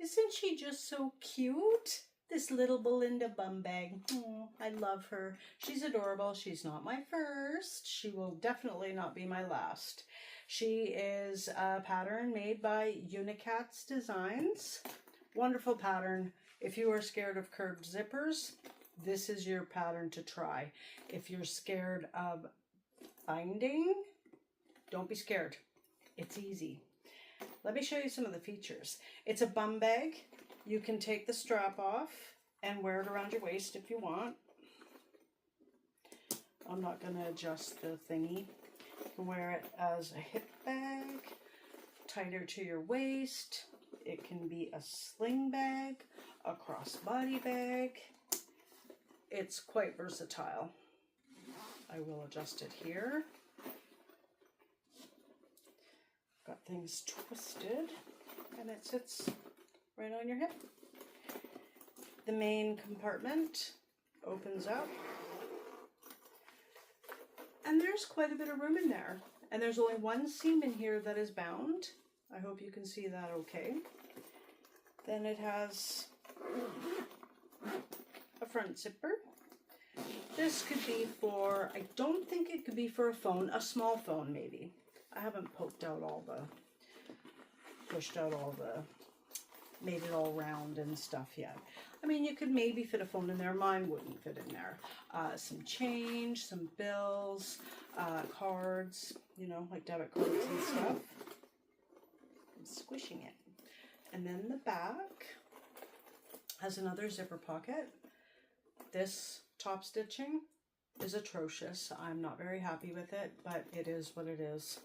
Isn't she just so cute? This little Belinda Bum Bag. Oh, I love her. She's adorable. She's not my first. She will definitely not be my last. She is a pattern made by Unikatz Designs. Wonderful pattern. If you are scared of curved zippers, this is your pattern to try. If you're scared of binding, don't be scared. It's easy. Let me show you some of the features. It's a bum bag. You can take the strap off and wear it around your waist if you want. I'm not going to adjust the thingy. You can wear it as a hip bag, tighter to your waist. It can be a sling bag, a crossbody bag. It's quite versatile. I will adjust it here. Got things twisted and it sits right on your hip. The main compartment opens up and there's quite a bit of room in there. And there's only one seam in here that is bound. I hope you can see that okay. Then it has a front zipper. This could be for, I don't think it could be for a phone, a small phone maybe. I haven't pushed out all the, made it all round and stuff yet. I mean, you could maybe fit a phone in there. Mine wouldn't fit in there. Some change, some bills, cards, you know, like debit cards and stuff. I'm squishing it. And then the back has another zipper pocket. This top stitching is atrocious. I'm not very happy with it, but it is what it is.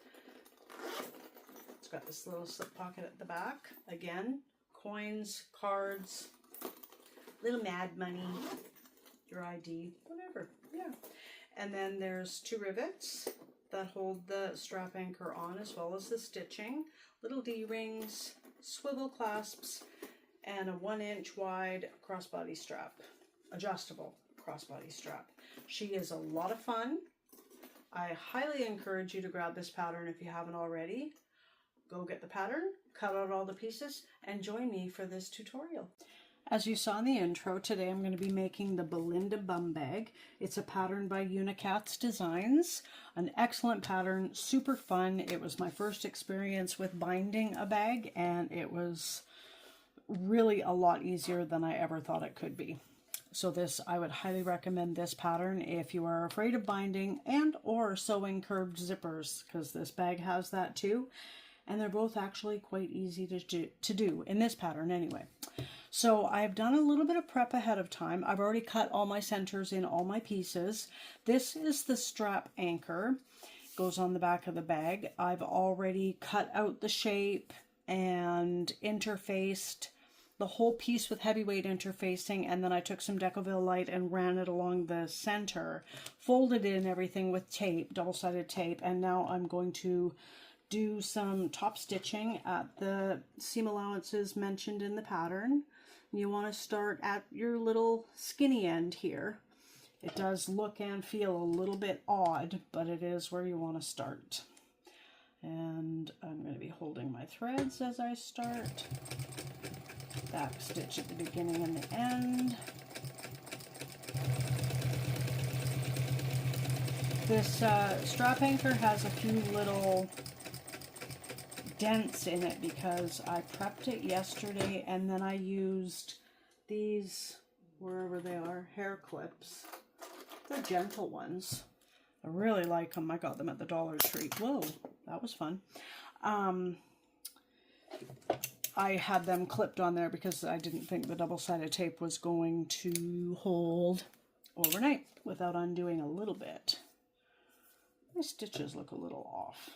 It's got this little slip pocket at the back. Again, coins, cards, little mad money, your ID, whatever, yeah. And then there's two rivets that hold the strap anchor on as well as the stitching, little D-rings, swivel clasps, and a 1-inch wide crossbody strap, adjustable crossbody strap. She is a lot of fun. I highly encourage you to grab this pattern if you haven't already. Go get the pattern, cut out all the pieces, and join me for this tutorial. As you saw in the intro, today I'm going to be making the Belinda Bum Bag. It's a pattern by Unikatz Designs. An excellent pattern, super fun. It was my first experience with binding a bag, and it was really a lot easier than I ever thought it could be. So I would highly recommend this pattern if you are afraid of binding and or sewing curved zippers, because this bag has that too. And they're both actually quite easy to do in this pattern anyway. So I've done a little bit of prep ahead of time. I've already cut all my centers in all my pieces. This is the strap anchor. Goes on the back of the bag. I've already cut out the shape and interfaced the whole piece with heavyweight interfacing, and then I took some Decoville light and ran it along the center, folded in everything with tape, double-sided tape, and now I'm going to do some top stitching at the seam allowances mentioned in the pattern. You want to start at your little skinny end here. It does look and feel a little bit odd, but it is where you want to start. And I'm going to be holding my threads as I start. Back stitch at the beginning and the end. This strap anchor has a few little dents in it because I prepped it yesterday and then I used these, wherever they are, hair clips. They're gentle ones. I really like them. I got them at the Dollar Tree. Whoa, that was fun. I had them clipped on there because I didn't think the double-sided tape was going to hold overnight without undoing a little bit. My stitches look a little off.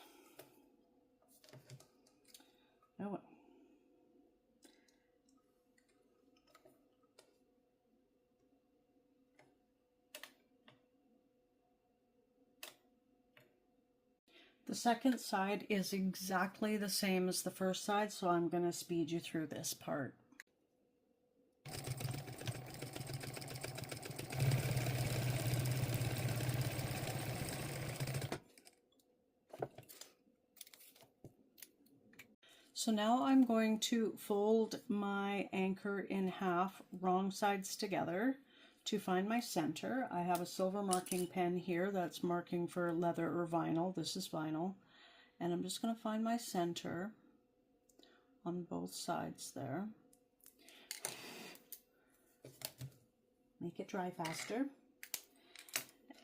Oh well. The second side is exactly the same as the first side, so I'm going to speed you through this part. So now I'm going to fold my anchor in half, wrong sides together, to find my center. I have a silver marking pen here that's marking for leather or vinyl. This is vinyl. And I'm just going to find my center on both sides there. Make it dry faster.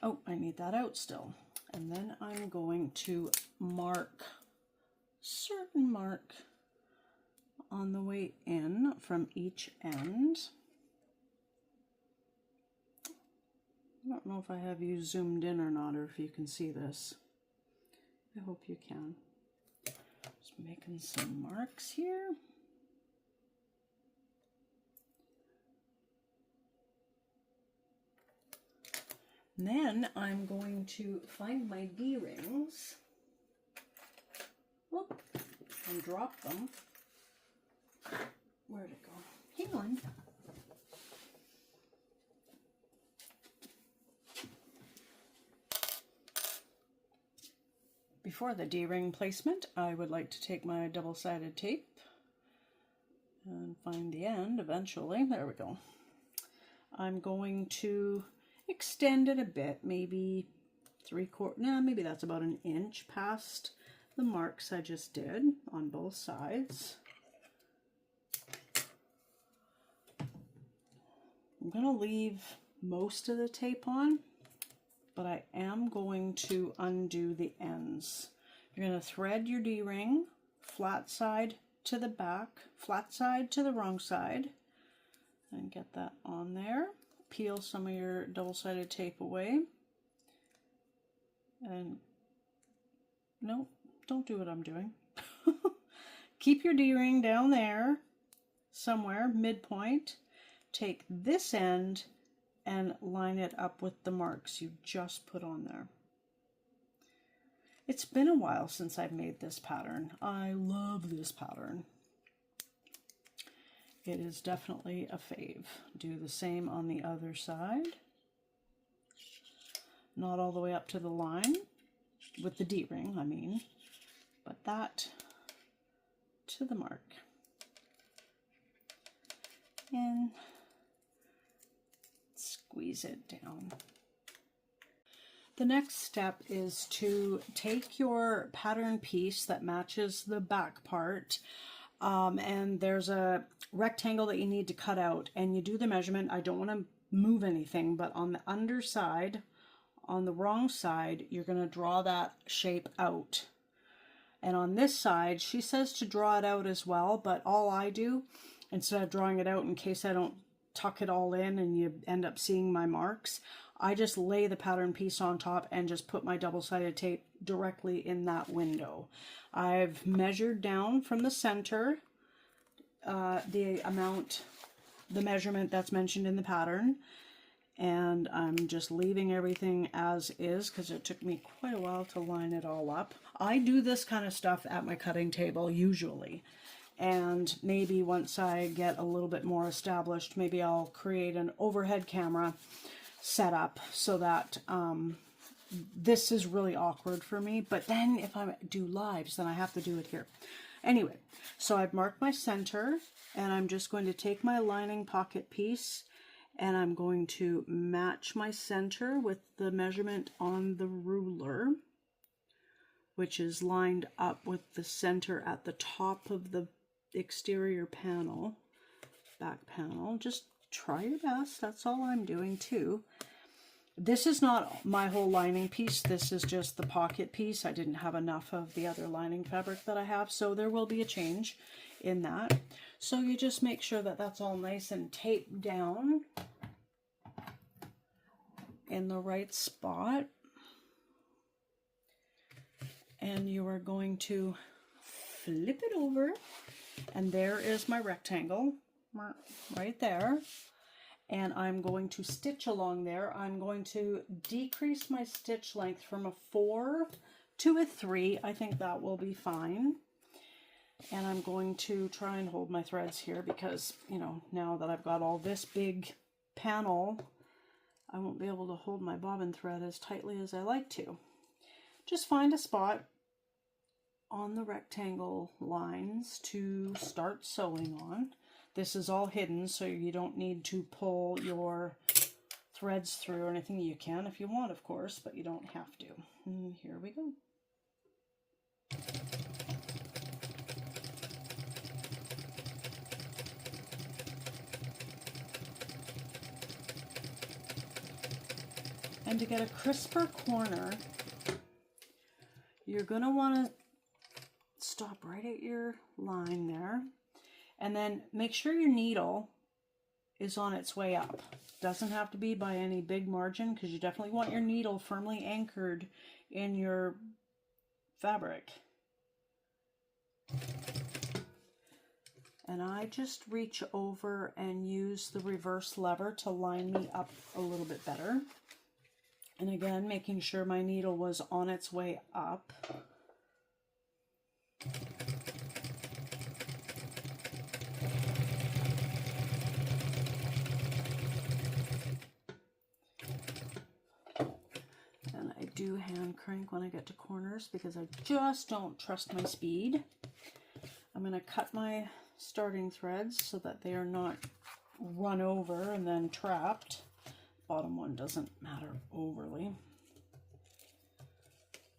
Oh, I need that out still. And then I'm going to mark, certain mark on the way in from each end. I don't know if I have you zoomed in or not, or if you can see this. I hope you can. Just making some marks here. And then I'm going to find my D-rings. Whoop, and drop them. Where'd it go? Hang on. Before the D-ring placement, I would like to take my double-sided tape and find the end eventually. There we go. I'm going to extend it a bit, maybe 3/4, maybe that's about an inch past the marks I just did on both sides. I'm going to leave most of the tape on, but I am going to undo the ends. You're going to thread your D-ring, flat side to the back, flat side to the wrong side, and get that on there. Peel some of your double-sided tape away. And no, don't do what I'm doing. Keep your D-ring down there, somewhere, midpoint. Take this end and line it up with the marks you just put on there. It's been a while since I've made this pattern. I love this pattern. It is definitely a fave. Do the same on the other side. Not all the way up to the line, with the D-ring, I mean, but that to the mark. And squeeze it down. The next step is to take your pattern piece that matches the back part, and there's a rectangle that you need to cut out, and you do the measurement. I don't want to move anything, but on the underside, on the wrong side, you're going to draw that shape out. And on this side, she says to draw it out as well, but all I do, instead of drawing it out in case I don't tuck it all in and you end up seeing my marks, I just lay the pattern piece on top and just put my double-sided tape directly in that window. I've measured down from the center the measurement that's mentioned in the pattern, and I'm just leaving everything as is because it took me quite a while to line it all up. I do this kind of stuff at my cutting table usually, and maybe once I get a little bit more established, maybe I'll create an overhead camera setup so that this is really awkward for me. But then if I do lives, then I have to do it here. Anyway, so I've marked my center, and I'm just going to take my lining pocket piece and I'm going to match my center with the measurement on the ruler, which is lined up with the center at the top of the exterior panel, back panel. Just try your best. That's all I'm doing too. This is not my whole lining piece. This is just the pocket piece. I didn't have enough of the other lining fabric that I have, so there will be a change in that. So you just make sure that that's all nice and taped down in the right spot. And you are going to flip it over, and there is my rectangle right there. And I'm going to stitch along there. I'm going to decrease my stitch length from a 4 to a 3. I think that will be fine. And I'm going to try and hold my threads here because, you know, now that I've got all this big panel, I won't be able to hold my bobbin thread as tightly as I like to. Just find a spot on the rectangle lines to start sewing on. This is all hidden, so you don't need to pull your threads through or anything. You can if you want, of course, but you don't have to. And here we go. And to get a crisper corner, you're going to want to stop right at your line there, and then make sure your needle is on its way up. Doesn't have to be by any big margin, because you definitely want your needle firmly anchored in your fabric. And I just reach over and use the reverse lever to line me up a little bit better. And again, making sure my needle was on its way up. And I do hand crank when I get to corners because I just don't trust my speed. I'm going to cut my starting threads so that they are not run over and then trapped. Bottom one doesn't matter overly.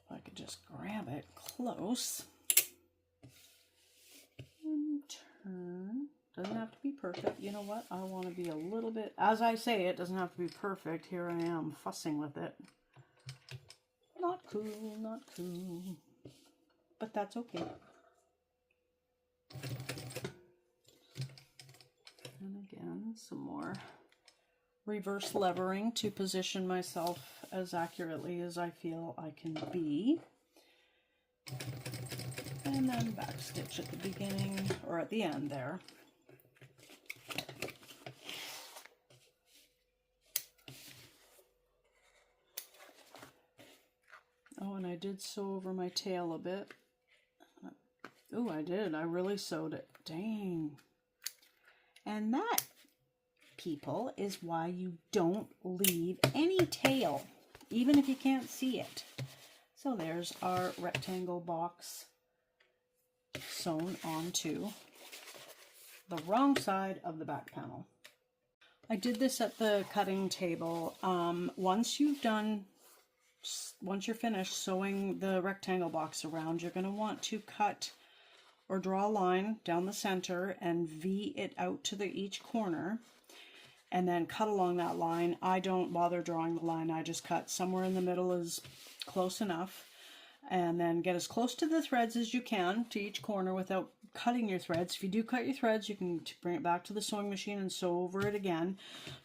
I could just grab it close and turn. Doesn't have to be perfect. You know what? I want to be a little bit, as I say, it doesn't have to be perfect. Here I am fussing with it. Not cool, not cool. But that's okay. And again, some more reverse levering to position myself as accurately as I feel I can be. And then back stitch at the beginning or at the end there. Oh, and I did sew over my tail a bit. Oh, I did. I really sewed it. Dang. And that, people, is why you don't leave any tail, even if you can't see it. So there's our rectangle box sewn onto the wrong side of the back panel. I did this at the cutting table. Once you're finished sewing the rectangle box around, you're going to want to cut or draw a line down the center and V it out to each corner, and then cut along that line. I don't bother drawing the line. I just cut somewhere in the middle is close enough, and then get as close to the threads as you can to each corner without cutting your threads. If you do cut your threads, you can bring it back to the sewing machine and sew over it again.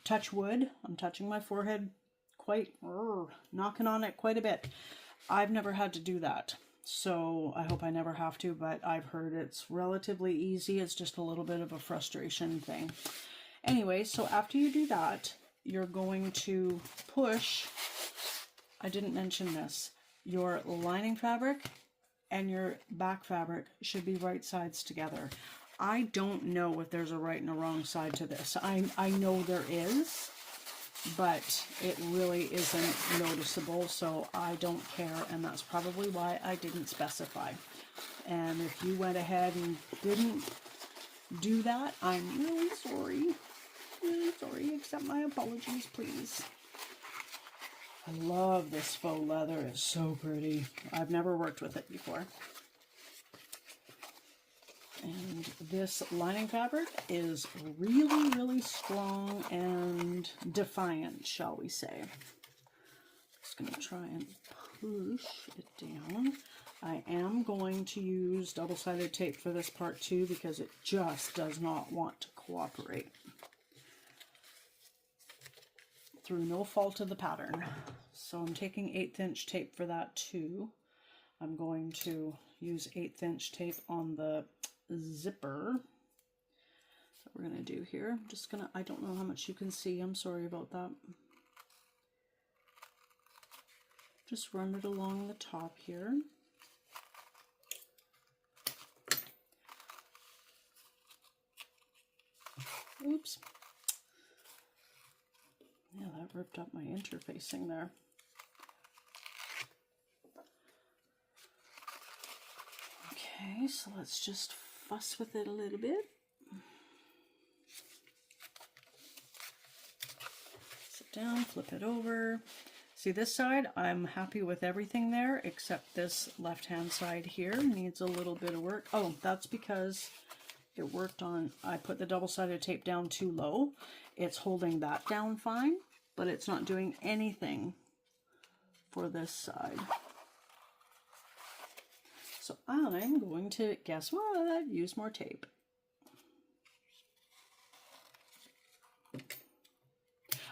Touch wood. I'm touching my forehead knocking on it quite a bit. I've never had to do that, so I hope I never have to, but I've heard it's relatively easy. It's just a little bit of a frustration thing. Anyway, so after you do that, you're going to push, I didn't mention this, your lining fabric and your back fabric should be right sides together. I don't know if there's a right and a wrong side to this. I know there is, but it really isn't noticeable, so I don't care, and that's probably why I didn't specify. And if you went ahead and didn't do that, I'm really sorry. Really sorry. Accept my apologies, please. I love this faux leather. It's so pretty. I've never worked with it before. And this lining fabric is really, really strong and defiant, shall we say. Just going to try and push it down. I am going to use double-sided tape for this part too, because it just does not want to cooperate. Through no fault of the pattern. So I'm taking 1/8 inch tape for that too. I'm going to use 1/8 inch tape on the zipper that we're going to do here. I'm just going to, I don't know how much you can see. I'm sorry about that. Just run it along the top here. Oops. Yeah, that ripped up my interfacing there. Okay, so let's just fuss with it a little bit. Sit down, flip it over. See this side, I'm happy with everything there, except this left-hand side here needs a little bit of work. Oh, that's because it worked on, I put the double-sided tape down too low. It's holding that down fine, but it's not doing anything for this side. So I'm going to, guess what, use more tape.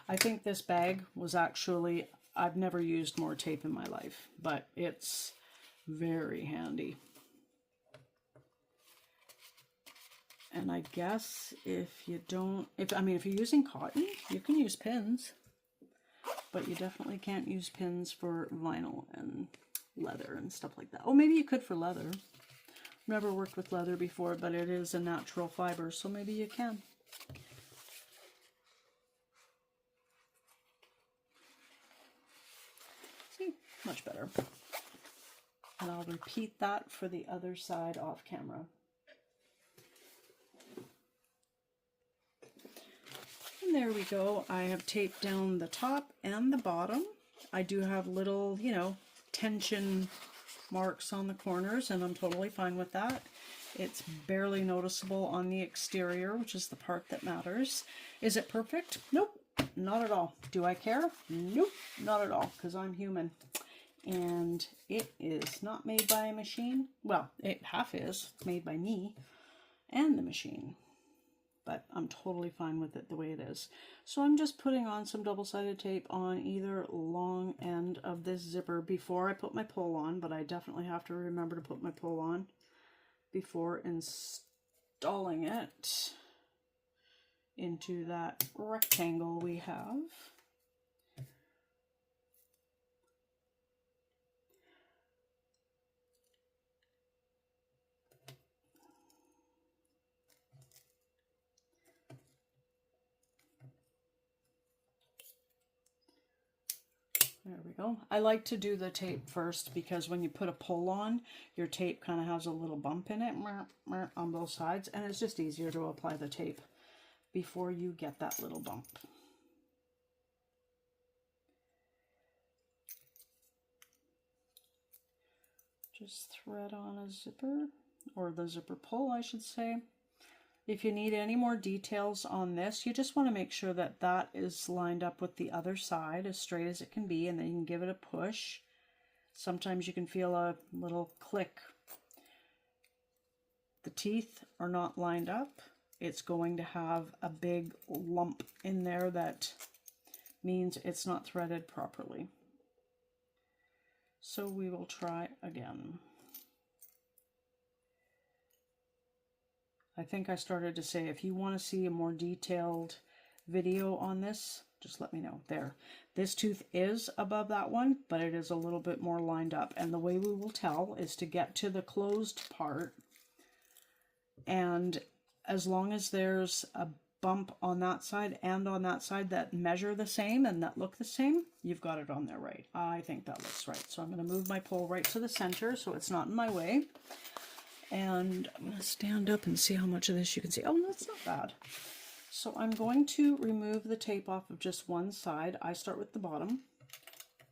I think this bag was actually, I've never used more tape in my life, but it's very handy. And I guess if you don't, if you're using cotton, you can use pins, but you definitely can't use pins for vinyl and leather and stuff like that. Oh, maybe you could for leather. Never worked with leather before, but it is a natural fiber, so maybe you can. See, much better. And I'll repeat that for the other side off camera. And there we go. I have taped down the top and the bottom. I do have little, you know, tension marks on the corners, and I'm totally fine with that. It's barely noticeable on the exterior, which is the part that matters. Is it perfect? Nope, not at all. Do I care? Nope, not at all, because I'm human. And it is not made by a machine. Well, it half is. It's made by me and the machine. But I'm totally fine with it the way it is. So I'm just putting on some double-sided tape on either long end of this zipper before I put my pull on, but I definitely have to remember to put my pull on before installing it into that rectangle we have. There we go. I like to do the tape first because when you put a pull on, your tape kind of has a little bump in it on both sides, and it's just easier to apply the tape before you get that little bump. Just thread on a zipper, or the zipper pull, I should say. If you need any more details on this, you just want to make sure that that is lined up with the other side as straight as it can be, and then you can give it a push. Sometimes you can feel a little click. The teeth are not lined up. It's going to have a big lump in there that means it's not threaded properly. So we will try again. I think I started to say, if you want to see a more detailed video on this, just let me know. There. This tooth is above that one, but it is a little bit more lined up. And the way we will tell is to get to the closed part. And as long as there's a bump on that side and on that side that measure the same and that look the same, you've got it on there right. I think that looks right. So I'm going to move my pole right to the center so it's not in my way. And I'm going to stand up and see how much of this you can see. Oh, that's not bad. So I'm going to remove the tape off of just one side. I start with the bottom.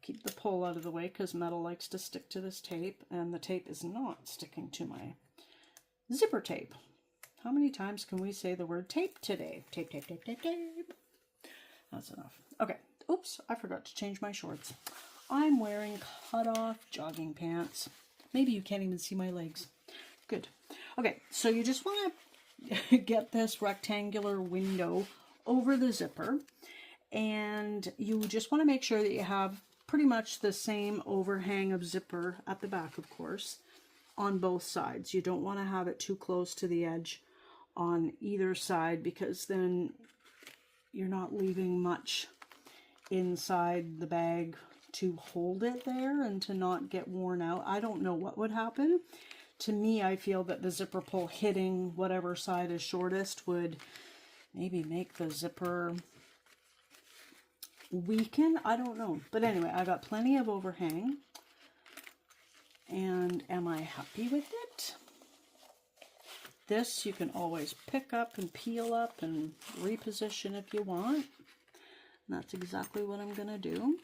Keep the pole out of the way because metal likes to stick to this tape, and the tape is not sticking to my zipper tape. How many times can we say the word tape today? Tape, tape, tape, tape, tape. That's enough. Okay. Oops, I forgot to change my shorts. I'm wearing cut-off jogging pants. Maybe you can't even see my legs. Good. Okay, so you just want to get this rectangular window over the zipper, and you just want to make sure that you have pretty much the same overhang of zipper at the back, of course, on both sides. You don't want to have it too close to the edge on either side, because then you're not leaving much inside the bag to hold it there and to not get worn out. I don't know what would happen. To me, I feel that the zipper pull hitting whatever side is shortest would maybe make the zipper weaken. I don't know. But anyway, I got plenty of overhang. And am I happy with it? This you can always pick up and peel up and reposition if you want. And that's exactly what I'm going to do.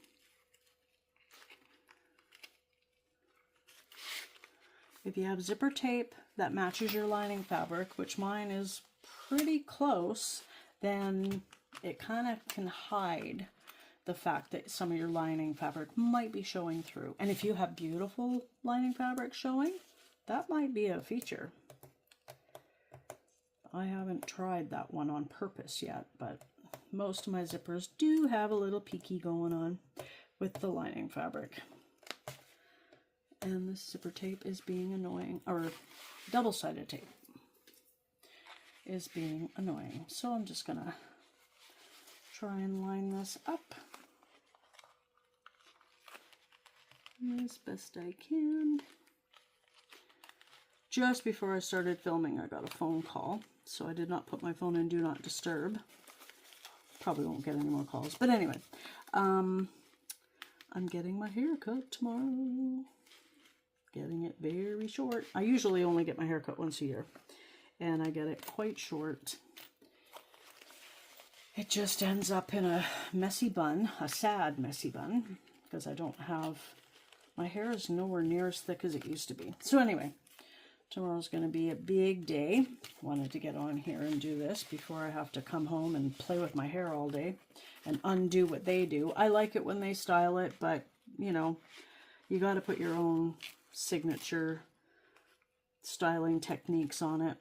If you have zipper tape that matches your lining fabric, which mine is pretty close, then it kind of can hide the fact that some of your lining fabric might be showing through. And if you have beautiful lining fabric showing, that might be a feature. I haven't tried that one on purpose yet, but most of my zippers do have a little peeky going on with the lining fabric. And this zipper tape is being annoying, or double-sided tape is being annoying. So I'm just gonna try and line this up as best I can. Just before I started filming, I got a phone call, so I did not put my phone in Do Not Disturb. Probably won't get any more calls, but anyway, I'm getting my hair cut tomorrow. Getting it very short. I usually only get my hair cut once a year, and I get it quite short. It just ends up in a messy bun, a sad messy bun, because I don't have, my hair is nowhere near as thick as it used to be. So anyway, tomorrow's going to be a big day. Wanted to get on here and do this before I have to come home and play with my hair all day and undo what they do. I like it when they style it, but you know, you got to put your own signature styling techniques on it.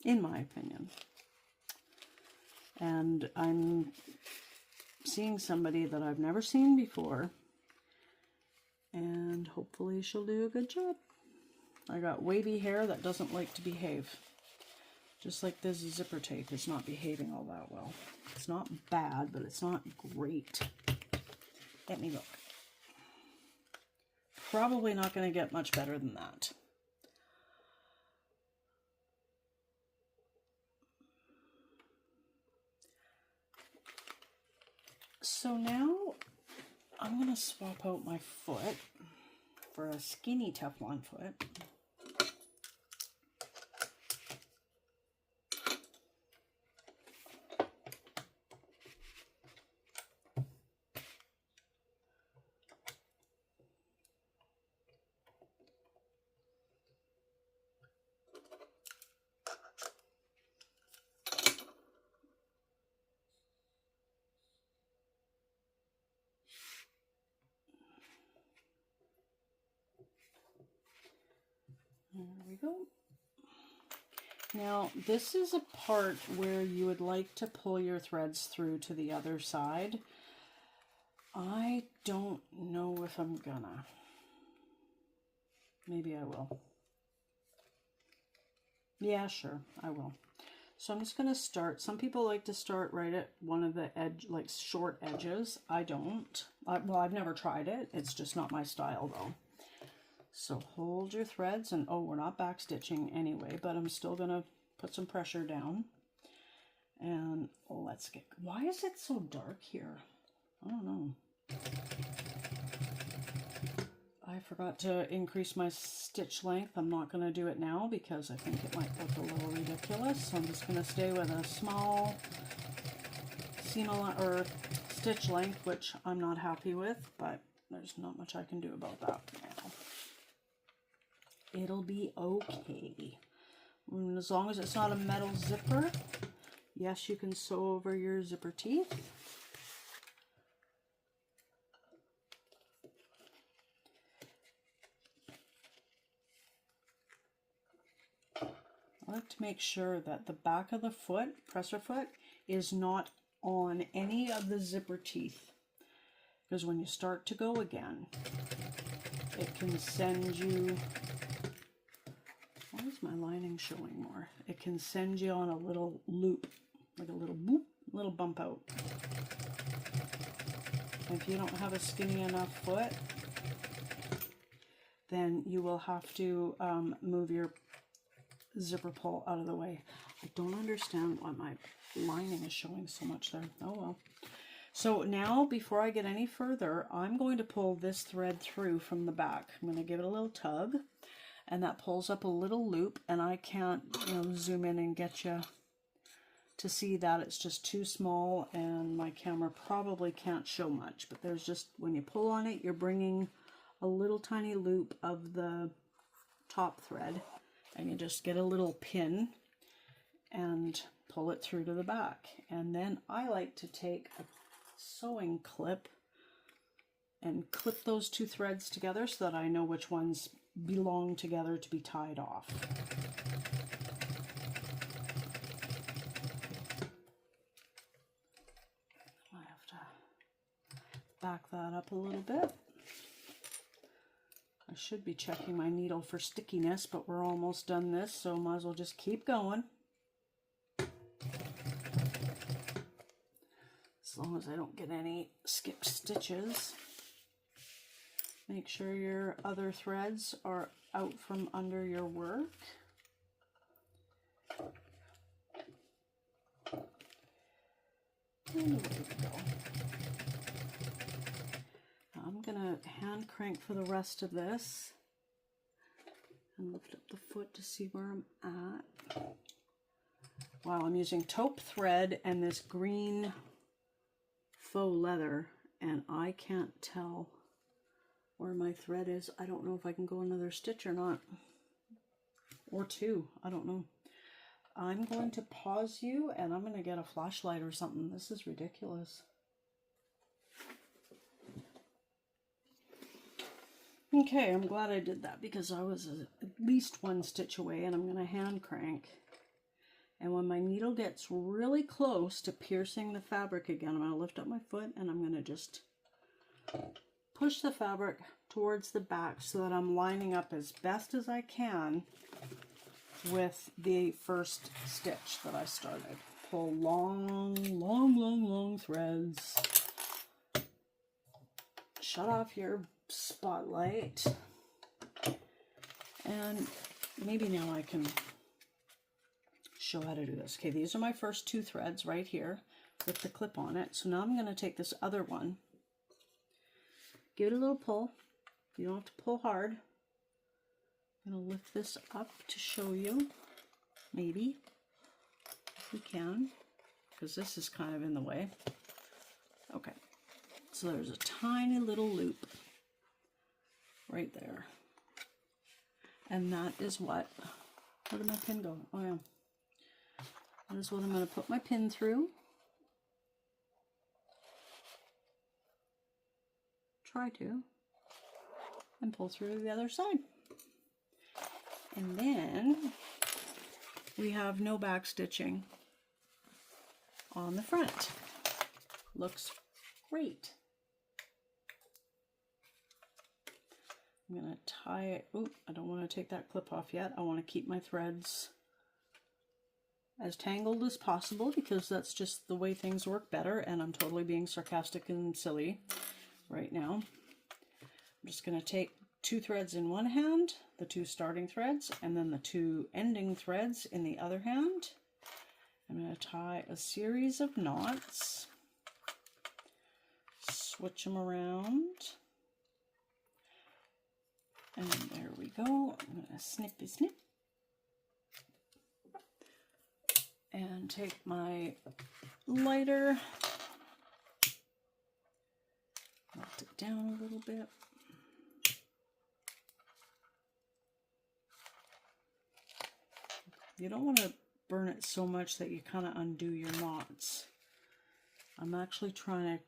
In my opinion. And I'm seeing somebody that I've never seen before, and hopefully she'll do a good job. I got wavy hair that doesn't like to behave. Just like this zipper tape is not behaving all that well. It's not bad, but it's not great. Let me look. Probably not going to get much better than that. So now I'm going to swap out my foot for a skinny Teflon foot. There we go. Now, this is a part where you would like to pull your threads through to the other side. I don't know if I'm gonna. Maybe I will. Yeah, sure, I will. So I'm just gonna start. Some people like to start right at one of the edge, like short edges. I don't. Well, I've never tried it. It's just not my style though. So hold your threads, and oh, we're not back stitching anyway, but I'm still gonna put some pressure down. And let's get, why is it so dark here? I don't know. I forgot to increase my stitch length. I'm not gonna do it now because I think it might look a little ridiculous. So I'm just gonna stay with a small seam or stitch length, which I'm not happy with, but there's not much I can do about that now. It'll be okay. And as long as it's not a metal zipper, yes, you can sew over your zipper teeth. I like to make sure that the back of the foot, presser foot, is not on any of the zipper teeth. Because when you start to go again, it can send you... Why is my lining showing more? It can send you on a little loop, like a little boop, little bump out. And if you don't have a skinny enough foot, then you will have to move your zipper pull out of the way. I don't understand why my lining is showing so much there. Oh well. So now, before I get any further, I'm going to pull this thread through from the back. I'm going to give it a little tug, and that pulls up a little loop, and I can't, zoom in and get you to see that. It's just too small, and my camera probably can't show much, but there's just, when you pull on it, you're bringing a little tiny loop of the top thread, and you just get a little pin and pull it through to the back. And then I like to take a sewing clip and clip those two threads together so that I know which ones belong together to be tied off. I have to back that up a little bit. I should be checking my needle for stickiness, but we're almost done this, so might as well just keep going. As long as I don't get any skipped stitches. Make sure your other threads are out from under your work. And away we go. Now I'm going to hand crank for the rest of this and lift up the foot to see where I'm at. Wow, I'm using taupe thread and this green faux leather, and I can't tell where my thread is. I don't know if I can go another stitch or not, or two, I don't know. I'm going to pause you, and I'm going to get a flashlight or something. This is ridiculous. Okay, I'm glad I did that because I was at least one stitch away, and I'm going to hand crank. And when my needle gets really close to piercing the fabric again, I'm going to lift up my foot and I'm going to just push the fabric towards the back so that I'm lining up as best as I can with the first stitch that I started. Pull long, long, long, long threads. Shut off your spotlight. And maybe now I can show how to do this. Okay, these are my first two threads right here with the clip on it. So now I'm going to take this other one, give it a little pull. You don't have to pull hard. I'm going to lift this up to show you, maybe, if we can, because this is kind of in the way. Okay, so there's a tiny little loop right there. And that is what, where did my pin go? Oh yeah. That is what I'm going to put my pin through. Try to. And pull through the other side. And then we have no back stitching on the front. Looks great. I'm going to tie it. Oh, I don't want to take that clip off yet. I want to keep my threads as tangled as possible because that's just the way things work better, and I'm totally being sarcastic and silly right now. I'm just going to take two threads in one hand, the two starting threads, and then the two ending threads in the other hand. I'm going to tie a series of knots, switch them around, and there we go. I'm going to snippy snip. And take my lighter, melt it down a little bit. You don't want to burn it so much that you kind of undo your knots. I'm actually trying to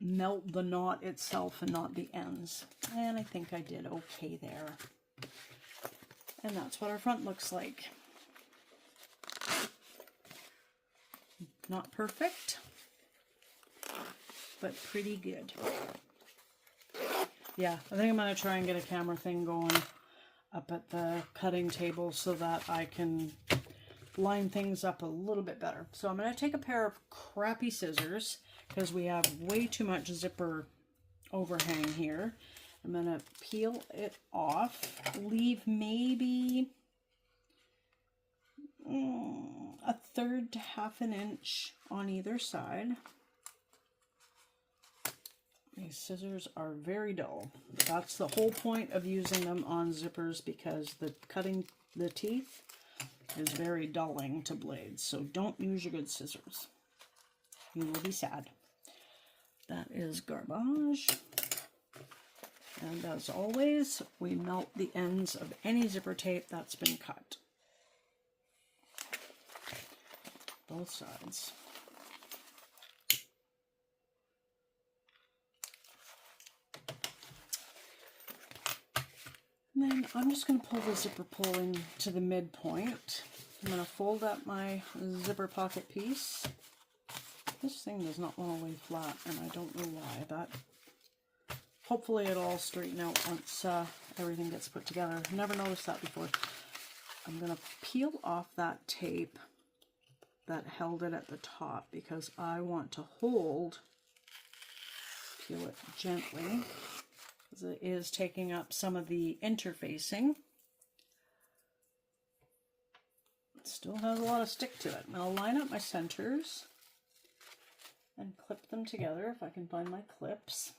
melt the knot itself and not the ends. And I think I did okay there. And that's what our front looks like. Not perfect, but pretty good. Yeah, I think I'm going to try and get a camera thing going up at the cutting table so that I can line things up a little bit better. So I'm going to take a pair of crappy scissors because we have way too much zipper overhang here. I'm going to peel it off, leave maybe a third to half an inch on either side. These scissors are very dull. That's the whole point of using them on zippers, because the cutting the teeth is very dulling to blades. So don't use your good scissors. You will be sad. That is garbage. And as always, we melt the ends of any zipper tape that's been cut. Both sides. And then I'm just going to pull the zipper pull in to the midpoint. I'm going to fold up my zipper pocket piece. This thing does not want to lay flat, and I don't know why. But hopefully it'll all straighten out once everything gets put together. I've never noticed that before. I'm going to peel off that tape that held it at the top, because I want to peel it gently, because it is taking up some of the interfacing. It still has a lot of stick to it. And I'll line up my centers and clip them together if I can find my clips.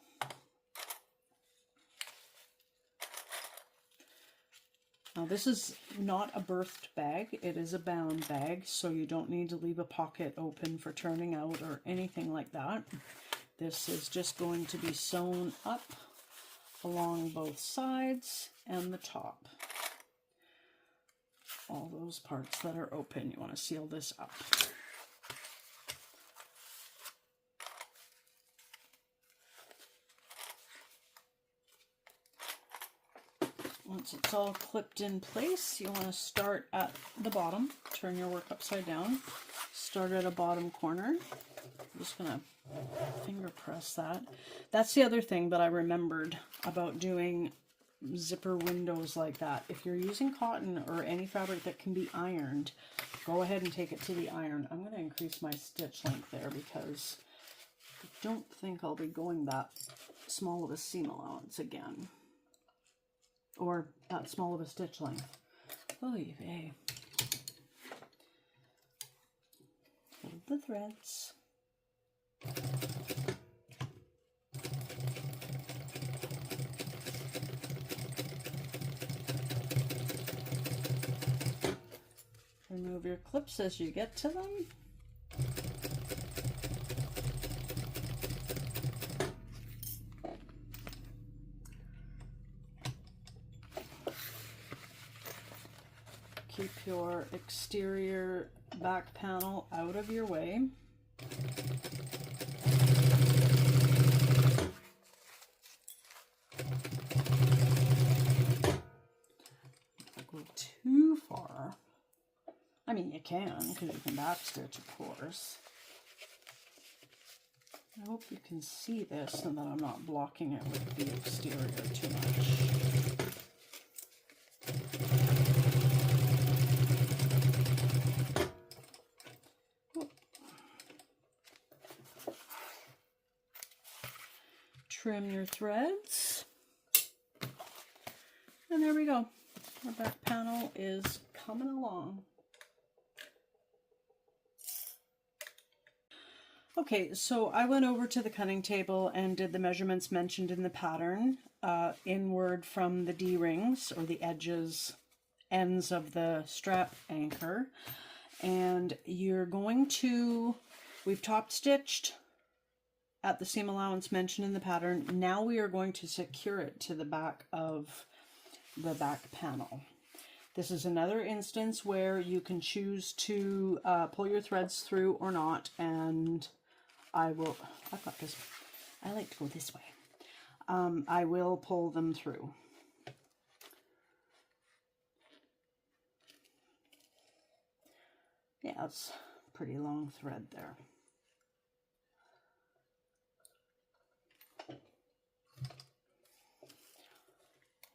Now this is not a birthed bag, it is a bound bag, so you don't need to leave a pocket open for turning out or anything like that. This is just going to be sewn up along both sides and the top. All those parts that are open, you want to seal this up. Once it's all clipped in place, you want to start at the bottom. Turn your work upside down. Start at a bottom corner. I'm just going to finger press that. That's the other thing that I remembered about doing zipper windows like that. If you're using cotton or any fabric that can be ironed, go ahead and take it to the iron. I'm going to increase my stitch length there, because I don't think I'll be going that small of a seam allowance again. Or that small of a stitch length. Oy vey. Hold the threads. Remove your clips as you get to them. Keep your exterior back panel out of your way. Don't go too far. I mean, you can, because you can backstitch, of course. I hope you can see this and that I'm not blocking it with the exterior too much. Trim your threads, and there we go. Our back panel is coming along. Okay, so I went over to the cutting table and did the measurements mentioned in the pattern, inward from the D-rings, or the ends of the strap anchor. And you're going to, we've top stitched at the seam allowance mentioned in the pattern. Now we are going to secure it to the back of the back panel. This is another instance where you can choose to pull your threads through or not, and I've got this, I like to go this way. I will pull them through. Yeah, it's a pretty long thread there.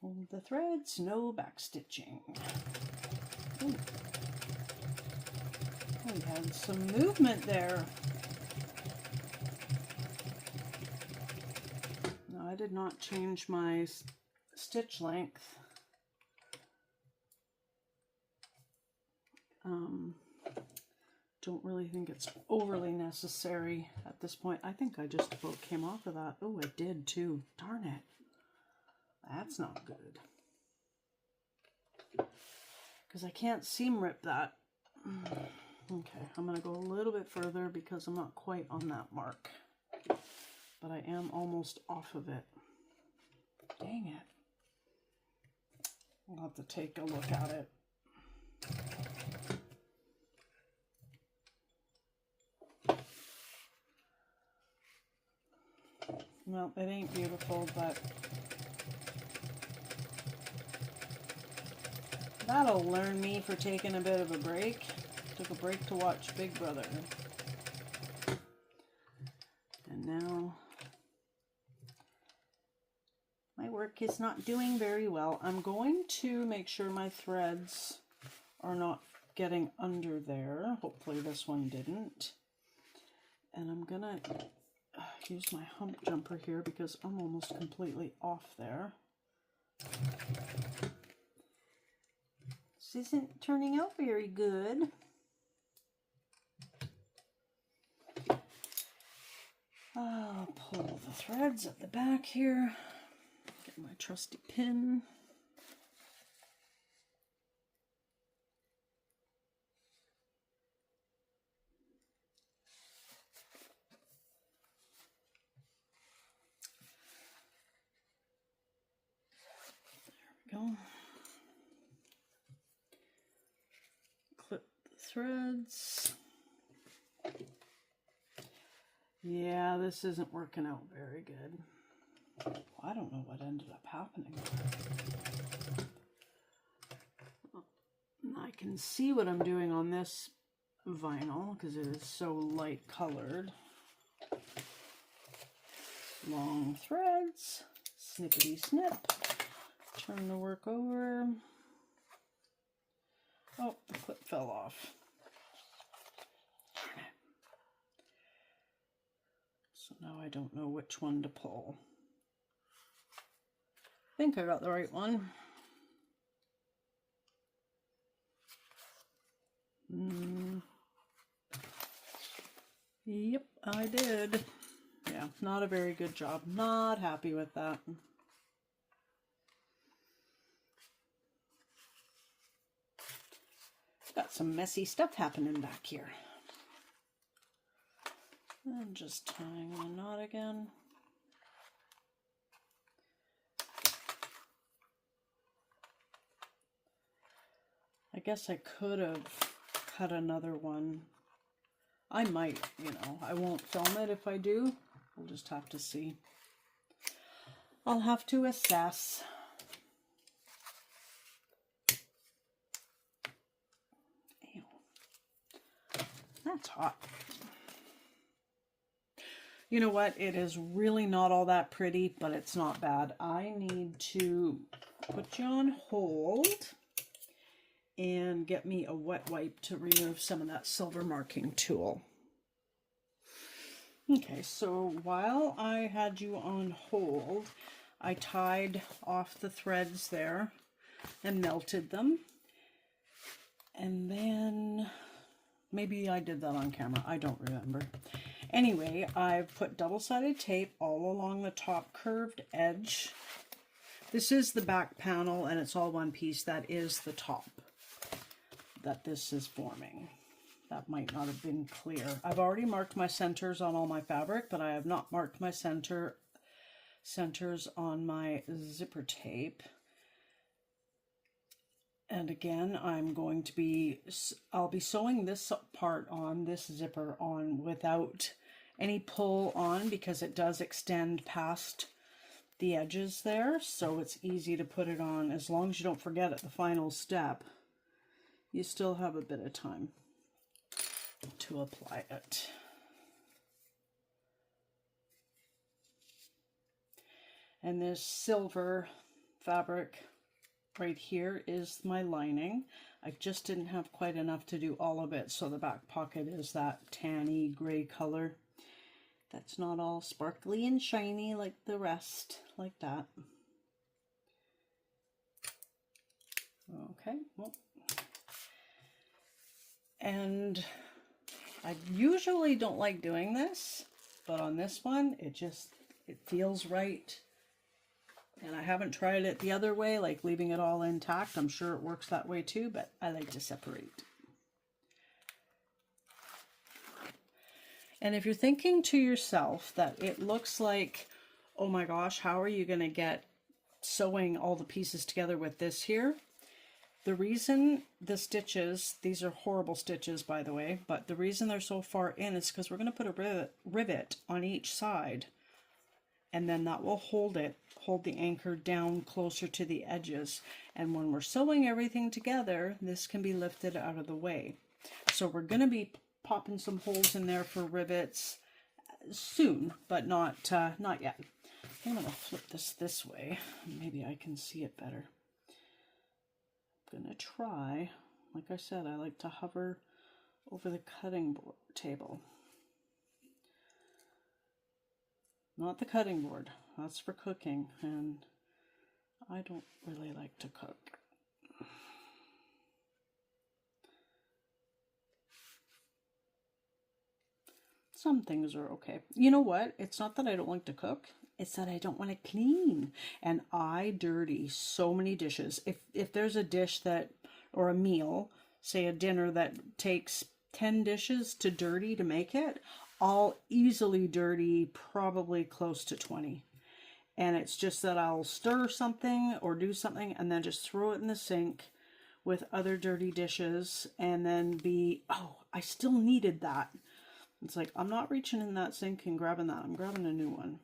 Hold the threads, no backstitching. Ooh. We had some movement there. No, I did not change my stitch length. don't really think it's overly necessary at this point. I think I just about came off of that. Oh, I did too. Darn it. That's not good. Because I can't seam rip that. Okay, I'm going to go a little bit further because I'm not quite on that mark. But I am almost off of it. Dang it. I'll have to take a look at it. Well, it ain't beautiful, but that'll learn me for taking a bit of a break. Took a break to watch Big Brother. And now my work is not doing very well. I'm going to make sure my threads are not getting under there. Hopefully this one didn't. And I'm gonna use my hump jumper here because I'm almost completely off there. This isn't turning out very good. I'll pull the threads at the back here. Get my trusty pin. There we go. Clip the threads. Yeah, this isn't working out very good. I don't know what ended up happening. I can see what I'm doing on this vinyl because it is so light colored. Long threads, snippety snip. Turn the work over. Oh, the clip fell off. Darn it. So now I don't know which one to pull. I think I got the right one. Yep, I did. Yeah, not a very good job. Not happy with that. Got some messy stuff happening back here. And just tying the knot again. I guess I could have cut another one. I might, you know, I won't film it if I do. We'll just have to see. I'll have to assess. Ew. That's hot. You know what? It is really not all that pretty, but it's not bad. I need to put you on hold and get me a wet wipe to remove some of that silver marking tool. Okay, so while I had you on hold, I tied off the threads there and melted them. And then maybe I did that on camera. I don't remember. Anyway, I've put double-sided tape all along the top curved edge. This is the back panel and it's all one piece. That is the top that this is forming. That might not have been clear. I've already marked my centers on all my fabric, but I have not marked my centers on my zipper tape. And again, I'll be sewing this part on, this zipper on, without any pull on because it does extend past the edges there. So it's easy to put it on. As long as you don't forget at the final step, you still have a bit of time to apply it. And this silver fabric right here is my lining. I just didn't have quite enough to do all of it, so the back pocket is that tanny gray color. That's not all sparkly and shiny like the rest, like that. Okay, well. And I usually don't like doing this, but on this one, it feels right. And I haven't tried it the other way, like leaving it all intact. I'm sure it works that way too, but I like to separate. And if you're thinking to yourself that it looks like, oh my gosh, how are you going to get sewing all the pieces together with this here? The reason the stitches, these are horrible stitches by the way, but the reason they're so far in is because we're going to put a rivet on each side, and then that will hold the anchor down closer to the edges. And when we're sewing everything together, this can be lifted out of the way. So we're going to be popping some holes in there for rivets soon, but not yet. I'm going to flip this way. Maybe I can see it better. I'm going to try. Like I said, I like to hover over the cutting board table. Not the cutting board. That's for cooking, and I don't really like to cook. Some things are okay. You know what? It's not that I don't like to cook. It's that I don't want to clean. And I dirty so many dishes. If there's a dish that, or a meal, say a dinner that takes 10 dishes to dirty to make it, I'll easily dirty probably close to 20. And it's just that I'll stir something or do something and then just throw it in the sink with other dirty dishes and then be, oh, I still needed that. It's like, I'm not reaching in that sink and grabbing that. I'm grabbing a new one.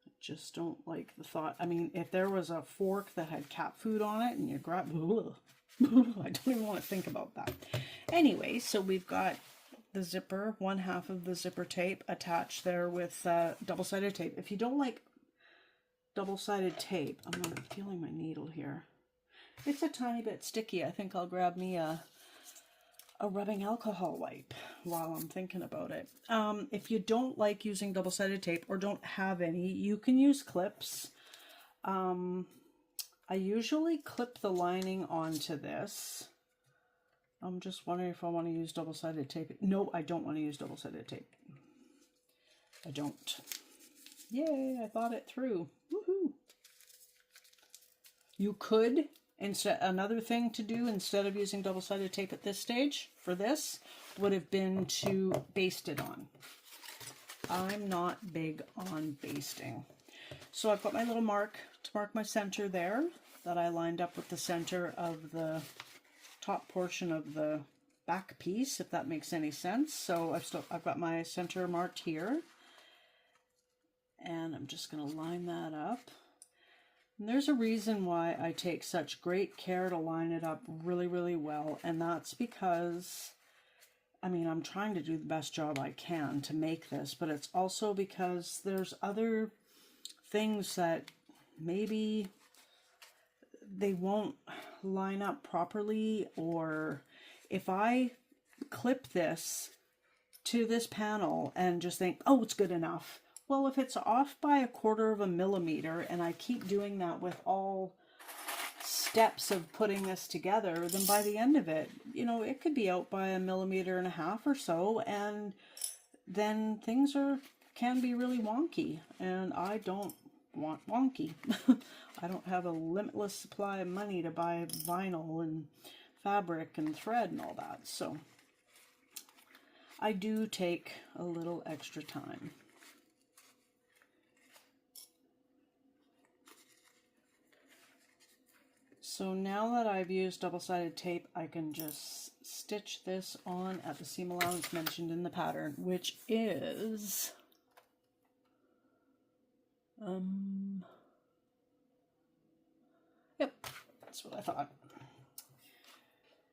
I just don't like the thought. I mean, if there was a fork that had cat food on it and you grab, ugh, I don't even want to think about that. Anyway, so we've got the zipper, one half of the zipper tape attached there with double-sided tape. If you don't like double-sided tape, I'm not feeling my needle here. It's a tiny bit sticky. I think I'll grab me a rubbing alcohol wipe while I'm thinking about it. If you don't like using double-sided tape or don't have any, you can use clips. I usually clip the lining onto this. I'm just wondering if I want to use double-sided tape. No, I don't want to use double-sided tape. I don't. Yay, I thought it through. Woohoo! You could, another thing to do instead of using double-sided tape at this stage for this would have been to baste it on. I'm not big on basting. So I've got my little mark to mark my center there that I lined up with the center of the top portion of the back piece, if that makes any sense. So I've got my center marked here, and I'm just going to line that up. And there's a reason why I take such great care to line it up really, really well, and that's because, I mean, I'm trying to do the best job I can to make this, but it's also because there's other things that maybe they won't line up properly, or if I clip this to this panel and just think, oh, it's good enough. Well, if it's off by 1/4 of a millimeter and I keep doing that with all steps of putting this together, then by the end of it, you know, it could be out by 1.5 millimeters or so, and then things can be really wonky, and I don't want wonky. I don't have a limitless supply of money to buy vinyl and fabric and thread and all that, so I do take a little extra time. So now that I've used double-sided tape, I can just stitch this on at the seam allowance mentioned in the pattern, which is yep, that's what I thought.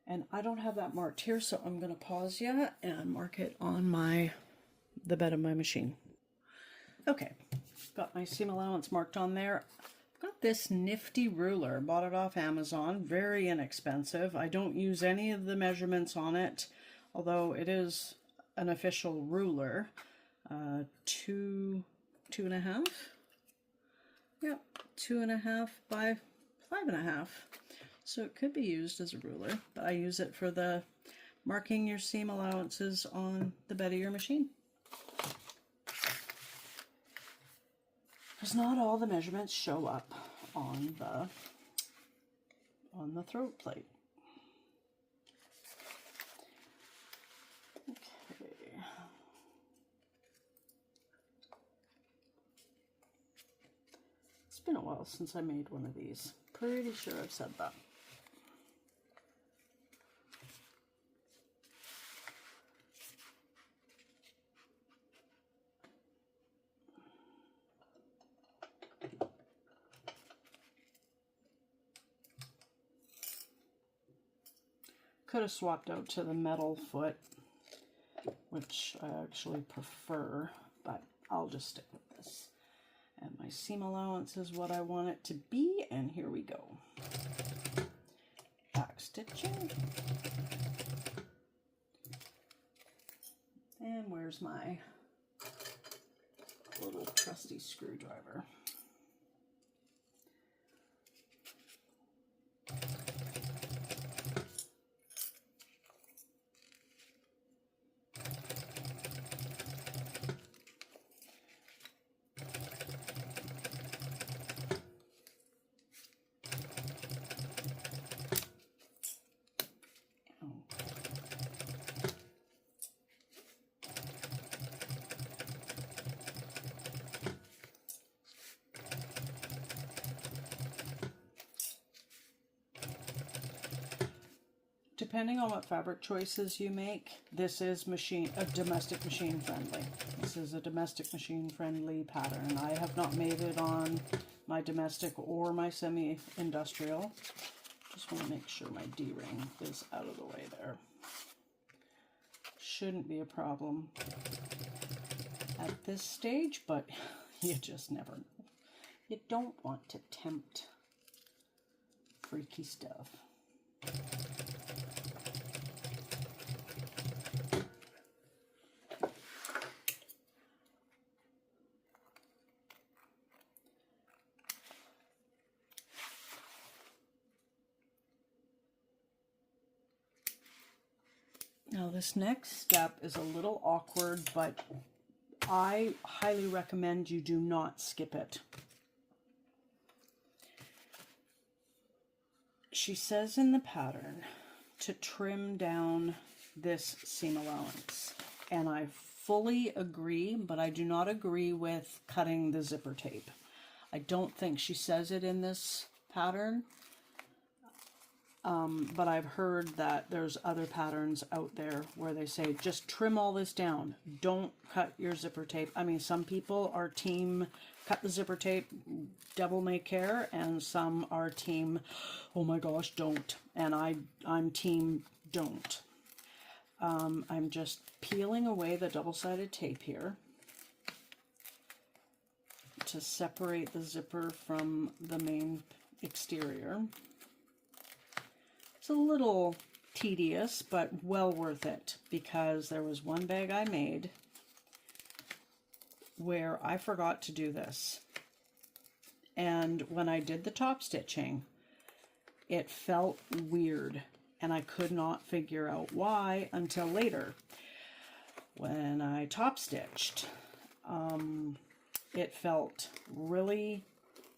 And I don't have that marked here, so I'm going to pause you and mark it on the bed of my machine. Okay, got my seam allowance marked on there. Got this nifty ruler, bought it off Amazon, very inexpensive. I don't use any of the measurements on it, although it is an official ruler. 2.5. Yep, 2.5 by 5.5. So it could be used as a ruler, but I use it for the marking your seam allowances on the bed of your machine. Because not all the measurements show up on the throat plate. Okay. It's been a while since I made one of these. Pretty sure I've said that. Could have swapped out to the metal foot, which I actually prefer, but I'll just stick with this. And my seam allowance is what I want it to be, and here we go. Back stitching. And where's my little trusty screwdriver? Depending on what fabric choices you make, this is domestic machine friendly. This is a domestic machine friendly pattern. I have not made it on my domestic or my semi-industrial. Just want to make sure my D-ring is out of the way there. Shouldn't be a problem at this stage, but you just never know. You don't want to tempt freaky stuff. Now this next step is a little awkward, but I highly recommend you do not skip it. She says in the pattern to trim down this seam allowance, and I fully agree, but I do not agree with cutting the zipper tape. I don't think she says it in this pattern. But I've heard that there's other patterns out there where they say, just trim all this down. Don't cut your zipper tape. I mean, some people are team cut the zipper tape, devil may care, and some are team, oh my gosh, don't. And I'm team don't. I'm just peeling away the double-sided tape here to separate the zipper from the main exterior. It's a little tedious, but well worth it, because there was one bag I made where I forgot to do this. And when I did the top stitching, it felt weird, and I could not figure out why until later. When I top stitched, it felt really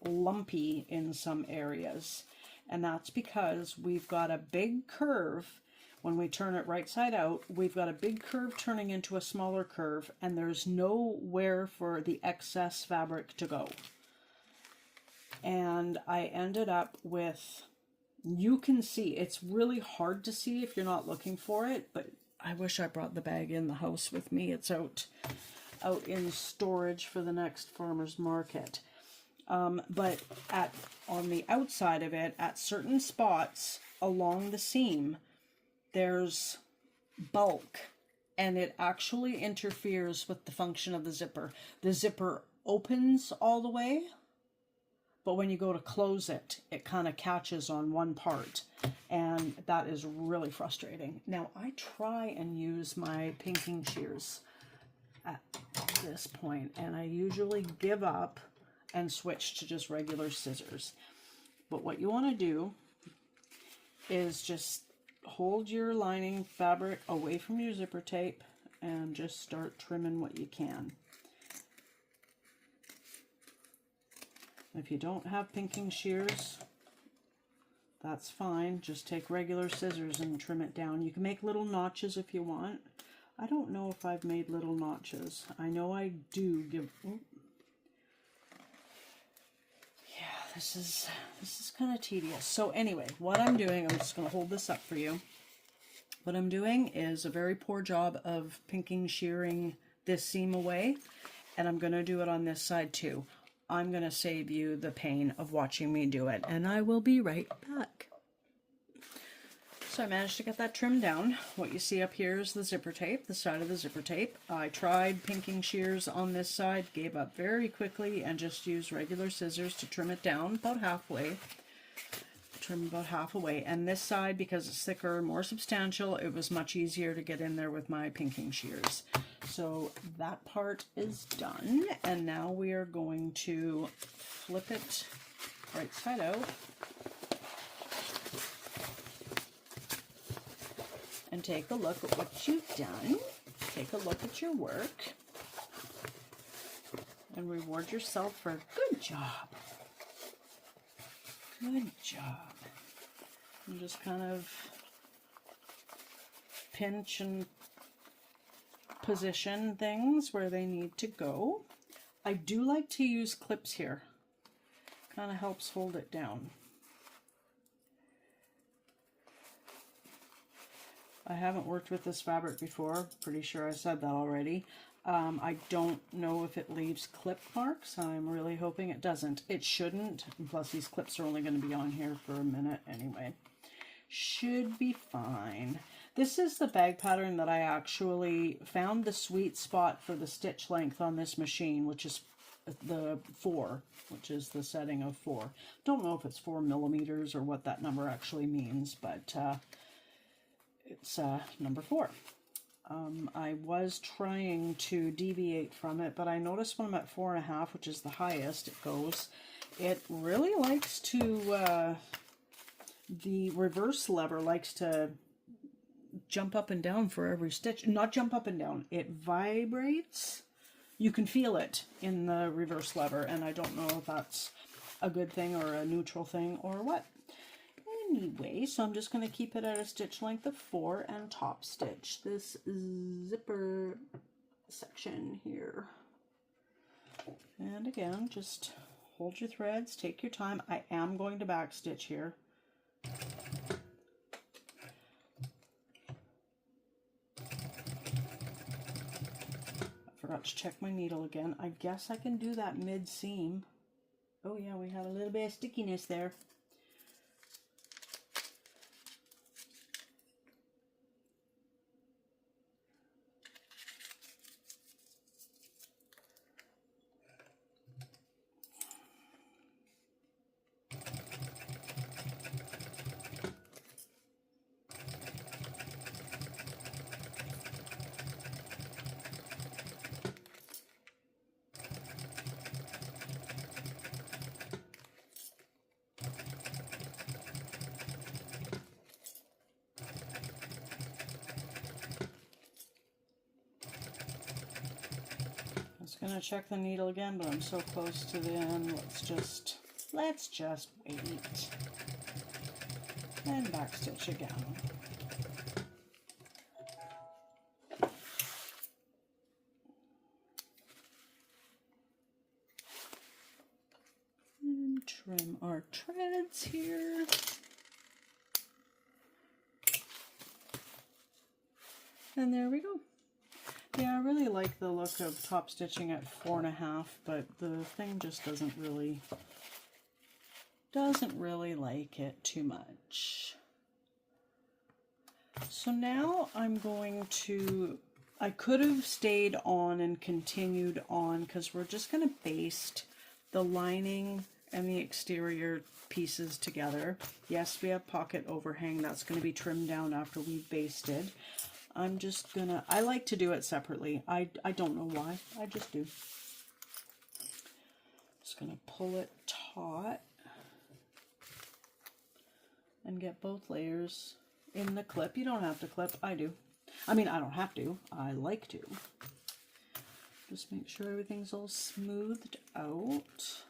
lumpy in some areas. And that's because we've got a big curve. When we turn it right side out, we've got a big curve turning into a smaller curve, and there's nowhere for the excess fabric to go. And I ended up with, you can see, it's really hard to see if you're not looking for it, but I wish I brought the bag in the house with me. It's out in storage for the next farmer's market. But on the outside of it, at certain spots along the seam, there's bulk, and it actually interferes with the function of the zipper. The zipper opens all the way, but when you go to close it, it kind of catches on one part, and that is really frustrating. Now, I try and use my pinking shears at this point, and I usually give up and switch to just regular scissors. But what you want to do is just hold your lining fabric away from your zipper tape and just start trimming what you can. If you don't have pinking shears, that's fine. Just take regular scissors and trim it down. You can make little notches if you want. I don't know if I've made little notches. I know I do give... Yeah, this is kind of tedious. So anyway, what I'm doing, I'm just going to hold this up for you. What I'm doing is a very poor job of pinking shearing this seam away, and I'm going to do it on this side too. I'm going to save you the pain of watching me do it, and I will be right back. So I managed to get that trimmed down. What you see up here is the zipper tape, the side of the zipper tape. I tried pinking shears on this side, gave up very quickly, and just used regular scissors to trim it down about halfway. Trim about half away. And this side, because it's thicker, more substantial, it was much easier to get in there with my pinking shears. So that part is done, and now we are going to flip it right side out and take a look at what you've done. Take a look at your work and reward yourself for a good job. Good job. And just kind of pinch and position things where they need to go. I do like to use clips here. Kind of helps hold it down. I haven't worked with this fabric before. Pretty sure I said that already. I don't know if it leaves clip marks. I'm really hoping it doesn't. It shouldn't. And plus these clips are only going to be on here for a minute anyway. Should be fine. This is the bag pattern that I actually found the sweet spot for the stitch length on this machine, which is the 4, which is the setting of 4. Don't know if it's 4 millimeters or what that number actually means, but it's number 4. I was trying to deviate from it, but I noticed when I'm at 4.5, which is the highest it goes, it really likes to, the reverse lever likes to jump up and down for every stitch. Not jump up and down, it vibrates. You can feel it in the reverse lever, and I don't know if that's a good thing or a neutral thing or what. Anyway, so I'm just going to keep it at a stitch length of 4 and top stitch this zipper section here. And again, just hold your threads, take your time. I am going to back stitch here. I forgot to check my needle again. I guess I can do that mid seam. Oh yeah, we have a little bit of stickiness there. Gonna check the needle again, but I'm so close to the end. Let's just wait and backstitch again. And trim our threads here. And there we go. Yeah, I really like the look of top stitching at 4.5, but the thing just doesn't really like it too much. So now I'm going to, I could have stayed on and continued on because we're just going to baste the lining and the exterior pieces together. Yes, we have pocket overhang. That's going to be trimmed down after we've basted. I'm just gonna, I like to do it separately. I don't know why, I just do. Just gonna pull it taut and get both layers in the clip. You don't have to clip. I do. I mean, I don't have to. I like to. Just make sure everything's all smoothed out.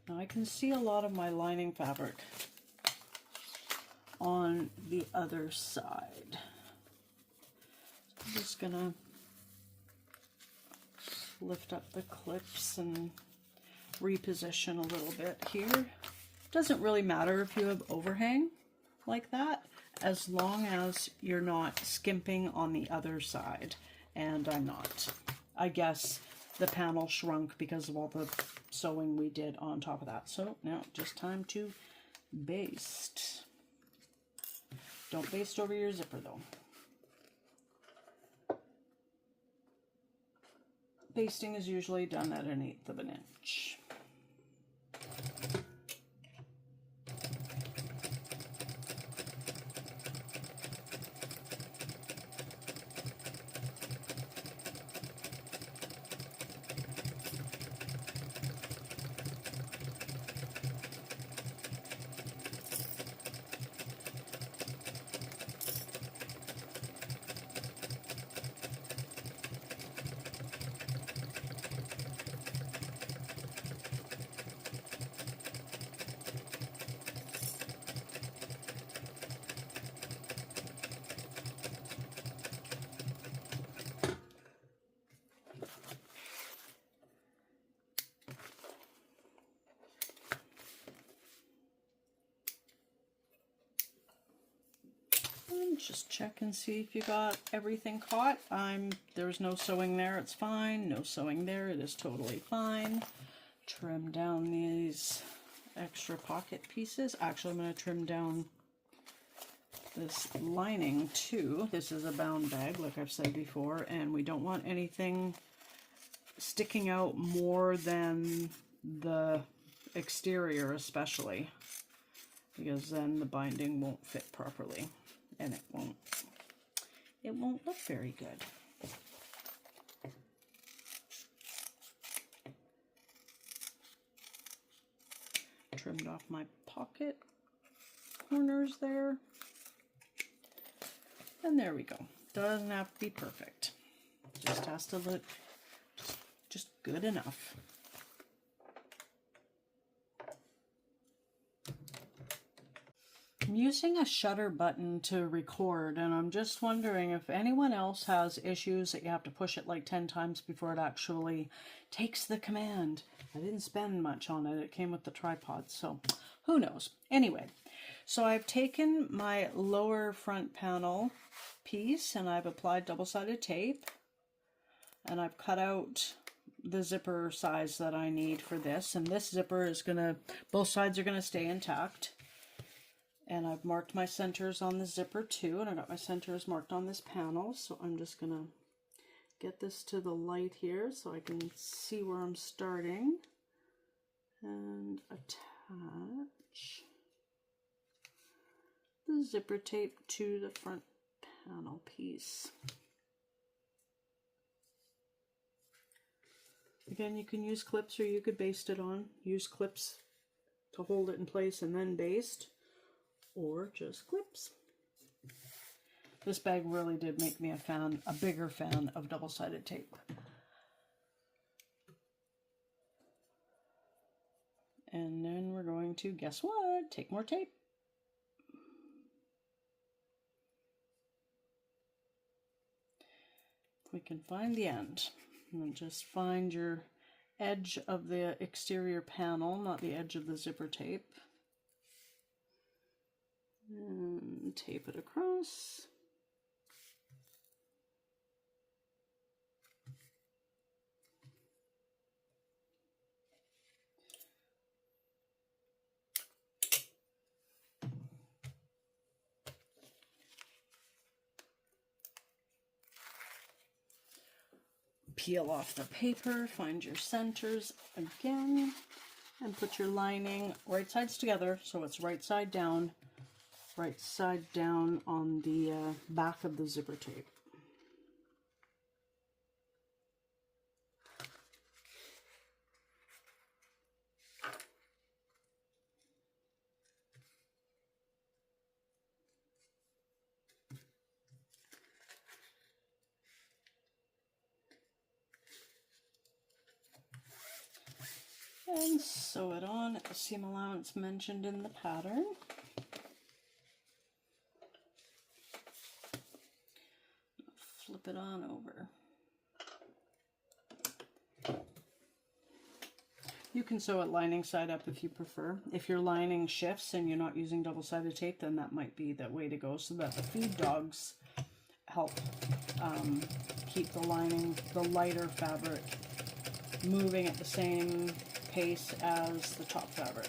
Now I can see a lot of my lining fabric on the other side. So I'm just gonna lift up the clips and reposition a little bit here. Doesn't really matter if you have overhang like that, as long as you're not skimping on the other side, and I'm not. I guess the panel shrunk because of all the sewing we did on top of that. So now just time to baste. Don't baste over your zipper though. Basting is usually done at 1/8 of an inch. Just check and see if you got everything caught. There's no sewing there, it's fine. No sewing there, it is totally fine. Trim down these extra pocket pieces. Actually, I'm going to trim down this lining too. This is a bound bag, like I've said before, and we don't want anything sticking out more than the exterior, especially, because then the binding won't fit properly. And it won't look very good. Trimmed off my pocket corners there. And there we go. Doesn't have to be perfect. Just has to look just good enough. I'm using a shutter button to record, and I'm just wondering if anyone else has issues that you have to push it like 10 times before it actually takes the command. I didn't spend much on it. It came with the tripod, so who knows. Anyway, so I've taken my lower front panel piece and I've applied double-sided tape, and I've cut out the zipper size that I need for this, and this zipper is gonna, both sides are gonna stay intact. And I've marked my centers on the zipper too, and I got my centers marked on this panel. So I'm just gonna get this to the light here so I can see where I'm starting, and attach the zipper tape to the front panel piece. Again, you can use clips or you could baste it on. Use clips to hold it in place and then baste, or just clips. This bag really did make me a bigger fan of double-sided tape. And then we're going to, guess what? Take more tape. We can find the end. And just find your edge of the exterior panel, not the edge of the zipper tape. And tape it across. Peel off the paper, find your centers again, and put your lining right sides together so it's right side down on the back of the zipper tape. and sew it on at the seam allowance mentioned in the pattern. Flip it on over. You can sew it lining side up if you prefer. If your lining shifts and you're not using double-sided tape, then that might be the way to go, so that the feed dogs help keep the lining, the lighter fabric, moving at the same pace as the top fabric.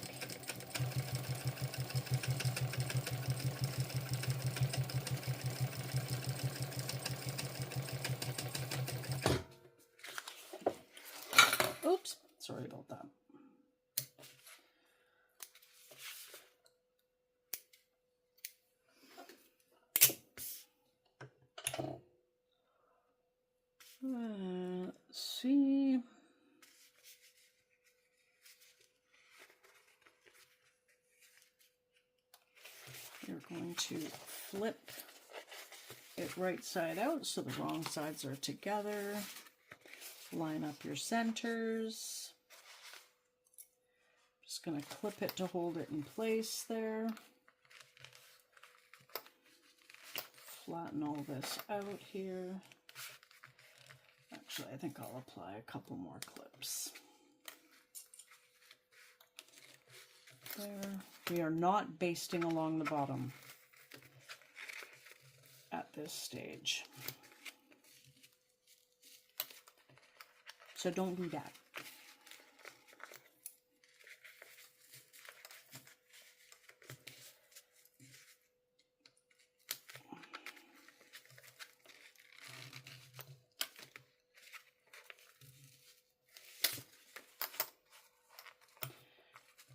Oops, sorry about that. Let's see. You're going to flip it right side out so the wrong sides are together. Line up your centers. Just going to clip it to hold it in place there. Flatten all this out here. Actually, I think I'll apply a couple more clips. There. We are not basting along the bottom at this stage. So don't do that.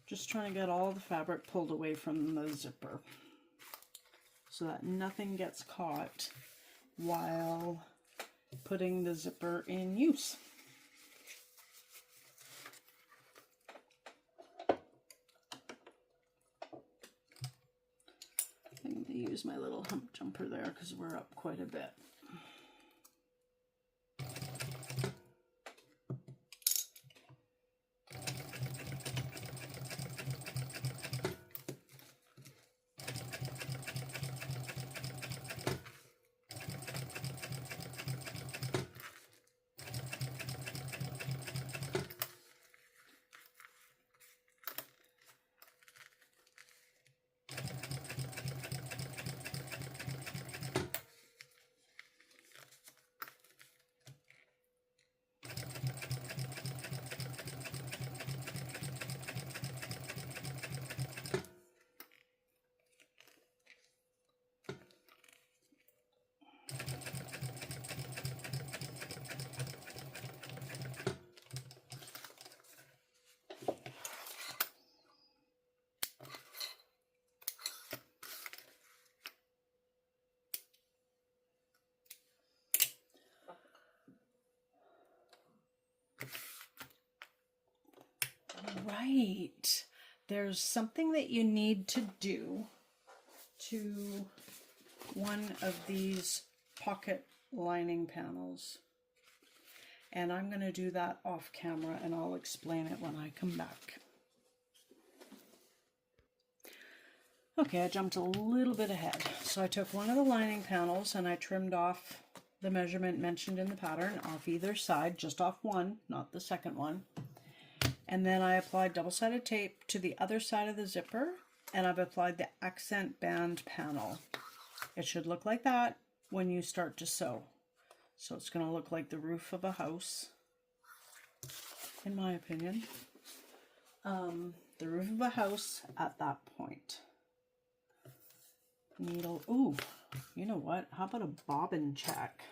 Just trying to get all the fabric pulled away from the zipper so that nothing gets caught while putting the zipper in use. I'm going to use my little hump jumper there because we're up quite a bit. Right. There's something that you need to do to one of these pocket lining panels. And I'm going to do that off camera and I'll explain it when I come back. Okay, I jumped a little bit ahead. So I took one of the lining panels and I trimmed off the measurement mentioned in the pattern off either side, just off one, not the second one. And then I applied double-sided tape to the other side of the zipper, and I've applied the accent band panel. It should look like that when you start to sew. So it's going to look like the roof of a house, in my opinion. The roof of a house at that point. Needle, ooh, you know what? How about a bobbin check?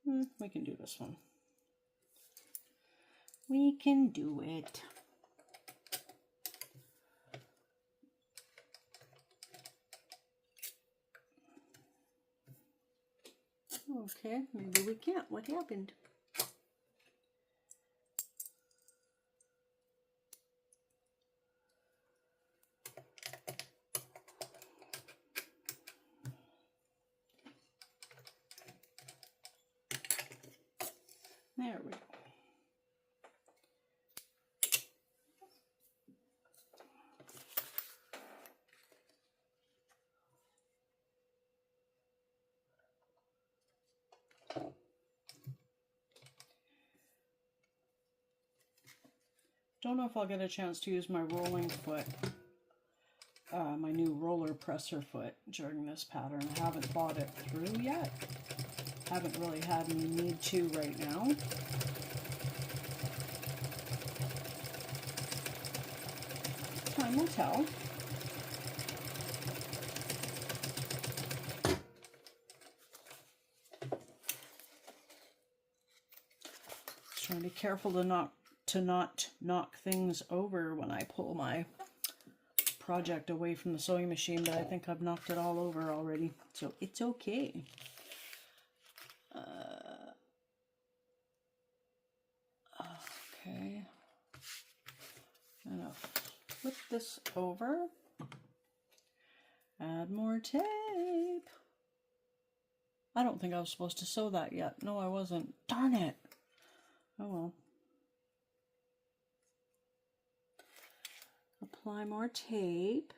We can do this one. We can do it. Okay, maybe we can't. What happened? There we go. Don't know if I'll get a chance to use my rolling foot, my new roller presser foot during this pattern. I haven't thought it through yet. Haven't really had any need to right now. Time will tell. Just trying to be careful to not knock things over when I pull my project away from the sewing machine, but I think I've knocked it all over already, so it's okay. Okay, I'm gonna flip this over, add more tape. I don't think I was supposed to sew that yet. No, I wasn't. Darn it. Oh well. Apply more tape.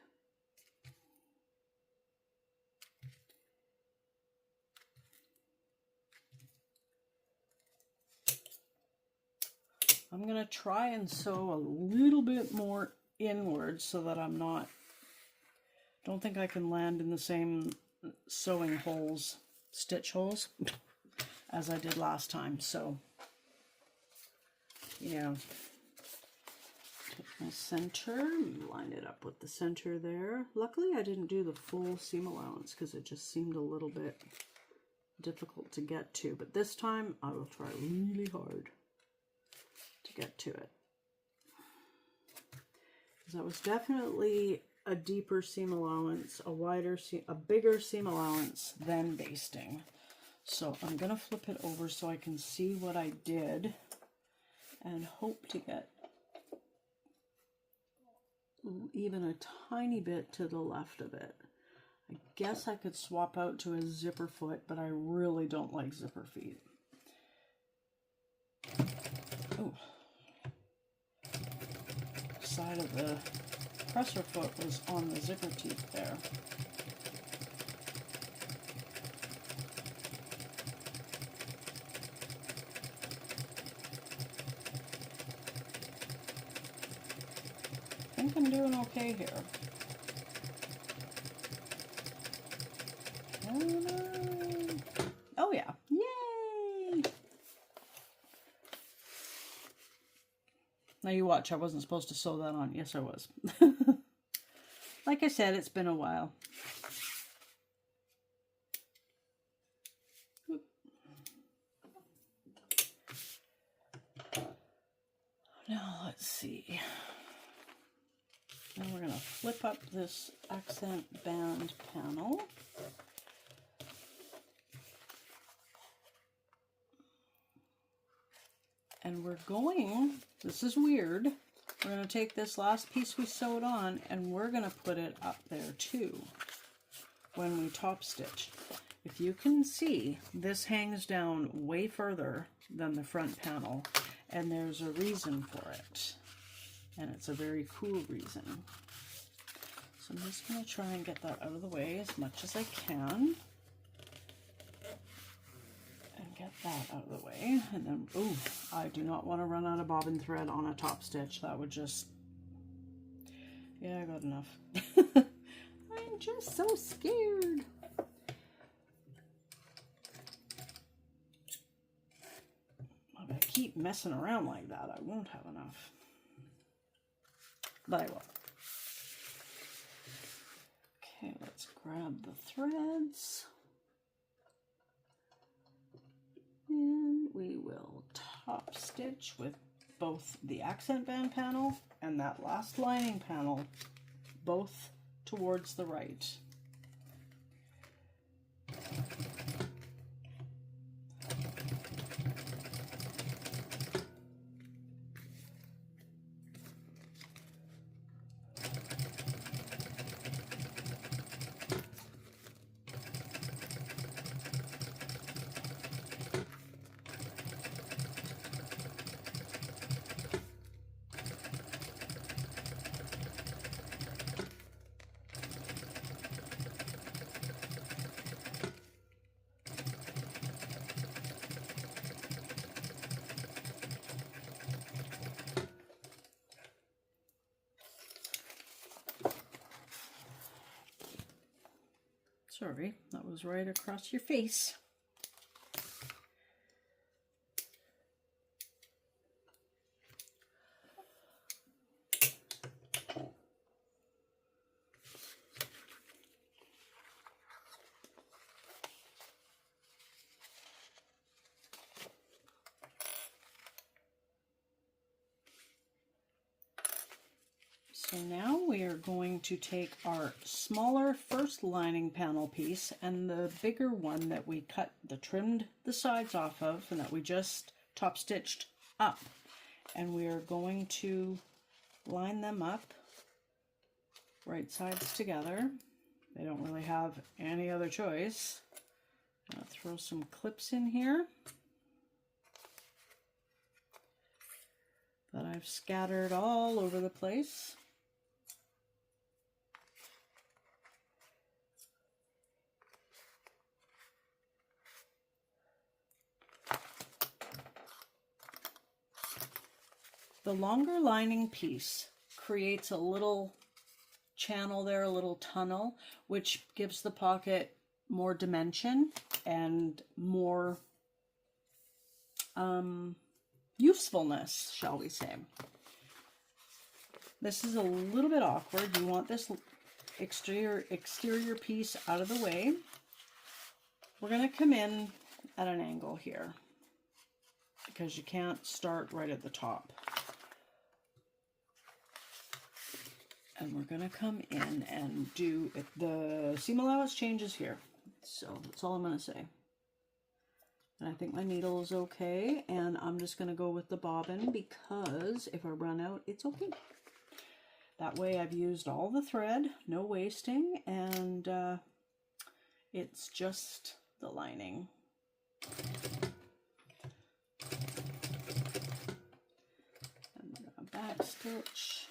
I'm going to try and sew a little bit more inward so that I'm not, don't think I can land in the same sewing holes, stitch holes, as I did last time. So, yeah. Take my center, line it up with the center there. Luckily I didn't do the full seam allowance because it just seemed a little bit difficult to get to. But this time I will try really hard to get to it. Because that was definitely a deeper seam allowance, a bigger seam allowance than basting. So I'm going to flip it over so I can see what I did and hope to get even a tiny bit to the left of it. I guess I could swap out to a zipper foot, but I really don't like zipper feet. Oh. Side of the presser foot was on the zipper teeth there. I think I'm doing okay here. Oh yeah, yay! Now you watch, I wasn't supposed to sew that on. Yes, I was. Like I said, it's been a while. Now let's see. Now we're going to flip up this accent band panel. And we're going, this is weird, we're going to take this last piece we sewed on and we're going to put it up there too when we top stitch. If you can see, this hangs down way further than the front panel, and there's a reason for it. And it's a very cool reason. So I'm just going to try and get that out of the way as much as I can. And get that out of the way. And then, ooh, I do not want to run out of bobbin thread on a top stitch. That would just, yeah, I got enough. I'm just so scared. If I keep messing around like that, I won't have enough. But I will. Okay, let's grab the threads. And we will top stitch with both the accent band panel and that last lining panel, both towards the right. Sorry, that was right across your face. So now we are going to take our smaller first lining panel piece and the bigger one that we trimmed the sides off of and that we just top stitched up. And we are going to line them up right sides together. They don't really have any other choice. I'll throw some clips in here that I've scattered all over the place. The longer lining piece creates a little channel there, a little tunnel, which gives the pocket more dimension and more usefulness, shall we say. This is a little bit awkward. You want this exterior piece out of the way. We're going to come in at an angle here because you can't start right at the top. And we're going to come in and do it. The seam allowance changes here. So that's all I'm going to say. And I think my needle is okay. And I'm just going to go with the bobbin because if I run out, it's okay. That way I've used all the thread, no wasting, and it's just the lining. And we're going to back stitch.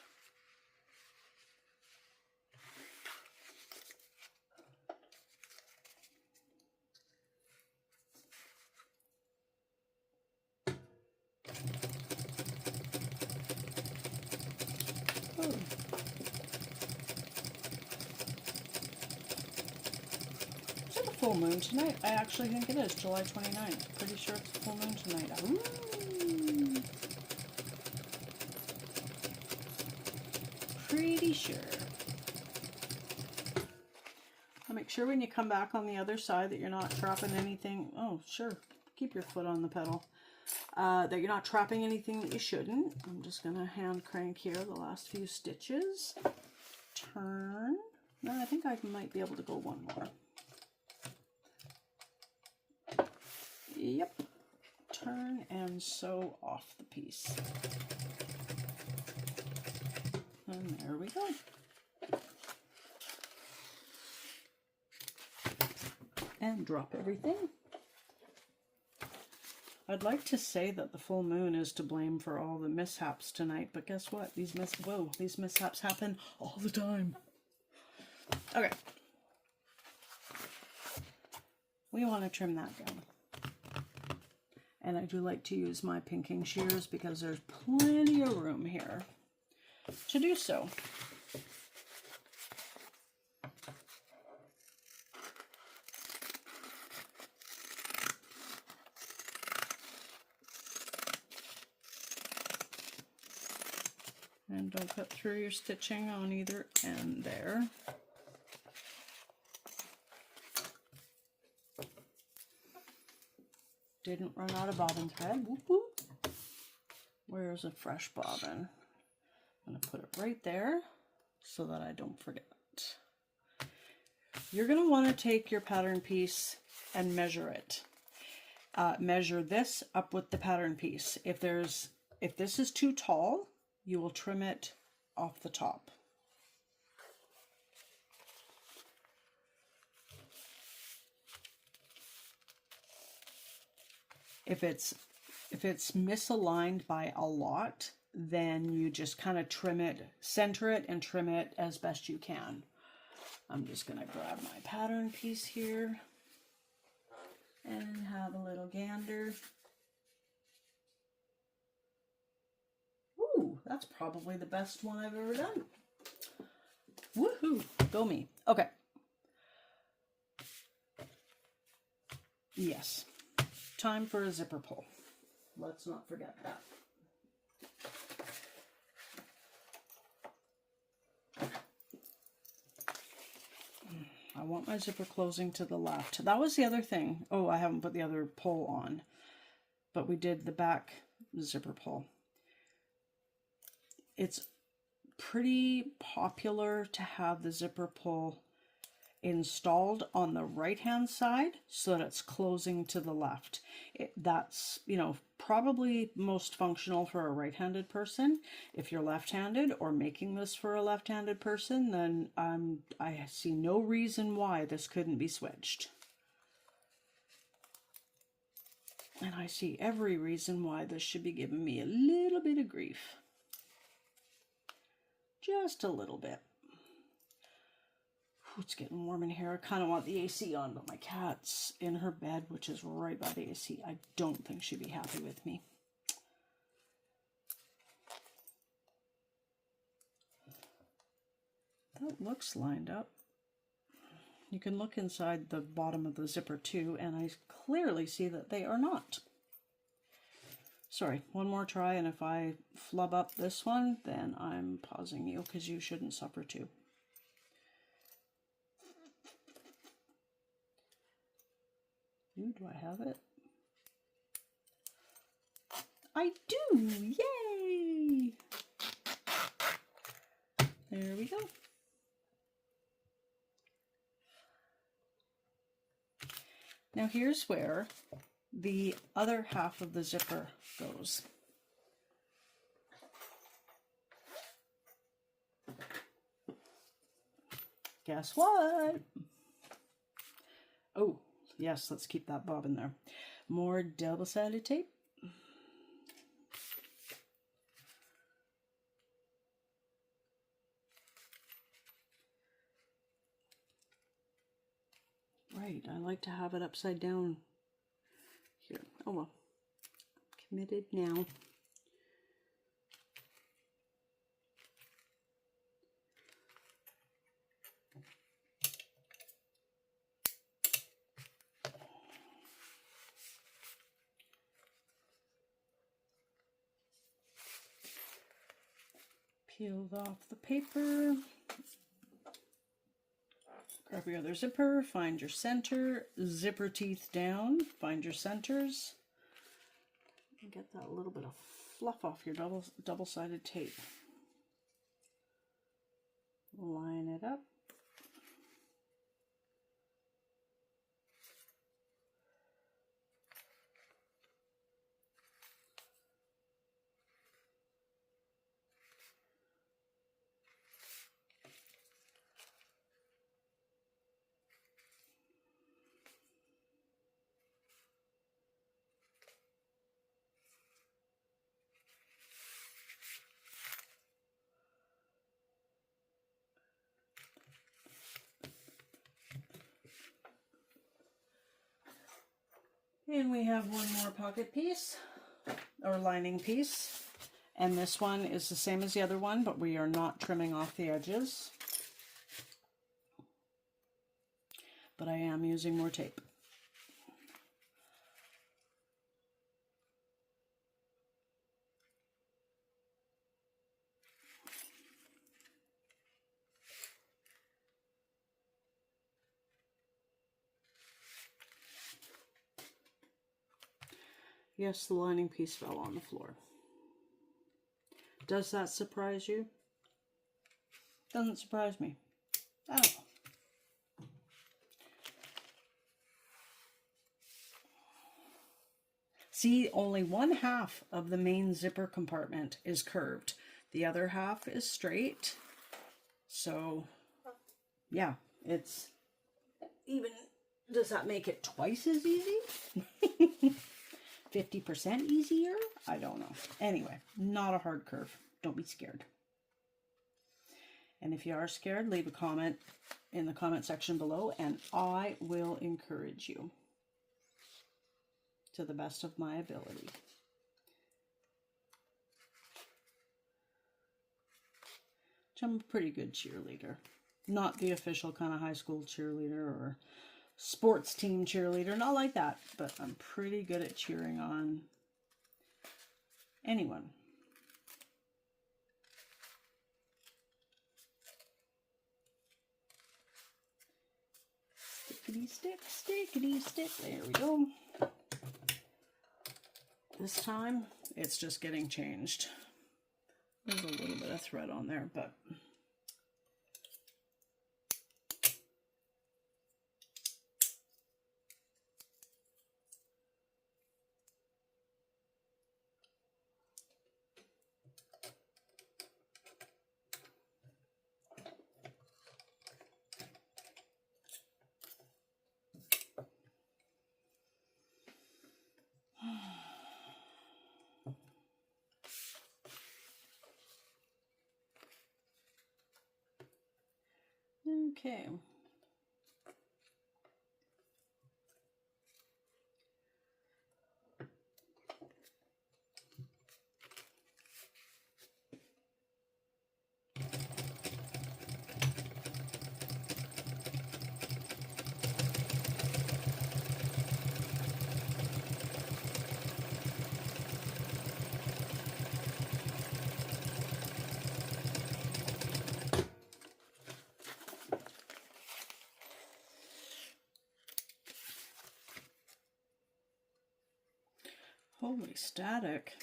Is it a full moon tonight? I actually think it is, July 29th. Pretty sure it's a full moon tonight. Ooh. Pretty sure. I'll make sure when you come back on the other side that you're not trapping anything. Oh, sure. Keep your foot on the pedal. That you're not trapping anything that you shouldn't. I'm just going to hand crank here the last few stitches. Turn. No, I think I might be able to go one more. Yep. Turn and sew off the piece. And there we go. And drop everything. I'd like to say that the full moon is to blame for all the mishaps tonight, but guess what? These mishaps happen all the time. Okay. We want to trim that down. And I do like to use my pinking shears because there's plenty of room here to do so. And don't cut through your stitching on either end there. Didn't run out of bobbin thread. Whoop, whoop. Where's a fresh bobbin? I'm going to put it right there so that I don't forget. You're going to want to take your pattern piece and measure it. Measure this up with the pattern piece. If this is too tall, you will trim it off the top. If it's misaligned by a lot, then you just kind of trim it, center it, and trim it as best you can. I'm just going to grab my pattern piece here and have a little gander. Ooh, that's probably the best one I've ever done. Woohoo! Go me. Okay. Yes. Time for a zipper pull. Let's not forget that. I want my zipper closing to the left. That was the other thing. Oh, I haven't put the other pull on, but we did the back zipper pull. It's pretty popular to have the zipper pull installed on the right hand side so that it's closing to the left. That's, you know, probably most functional for a right-handed person. If you're left-handed or making this for a left-handed person, then I see no reason why this couldn't be switched. And I see every reason why this should be giving me a little bit of grief. Just a little bit. It's getting warm in here. I kind of want the AC on, but my cat's in her bed, which is right by the AC. I don't think she'd be happy with me. That looks lined up. You can look inside the bottom of the zipper too, and I clearly see that they are not. Sorry, one more try, and if I flub up this one, then I'm pausing you because you shouldn't suffer too. Ooh, do I have it? I do! Yay! There we go. Now here's where the other half of the zipper goes. Guess what? Oh, yes, let's keep that bob in there. More double-sided tape. Right, I like to have it upside down here. Oh well, committed now. Peeled off the paper. Grab your other zipper, find your center, zipper teeth down, find your centers, and get that little bit of fluff off your double-sided tape. Line it up. And we have one more pocket piece, or lining piece. And this one is the same as the other one, but we are not trimming off the edges. But I am using more tape. Yes, the lining piece fell on the floor. Does that surprise you? Doesn't surprise me. Oh. See, only one half of the main zipper compartment is curved. The other half is straight. So, yeah, it's even, does that make it twice as easy? 50% easier? I don't know. Anyway, not a hard curve. Don't be scared. And if you are scared, leave a comment in the comment section below, and I will encourage you to the best of my ability. I'm a pretty good cheerleader. Not the official kind of high school cheerleader or sports team cheerleader, not like that, but I'm pretty good at cheering on anyone. Stickity stick, stickity stick, there we go. This time, it's just getting changed. There's a little bit of thread on there, but okay. Holy static.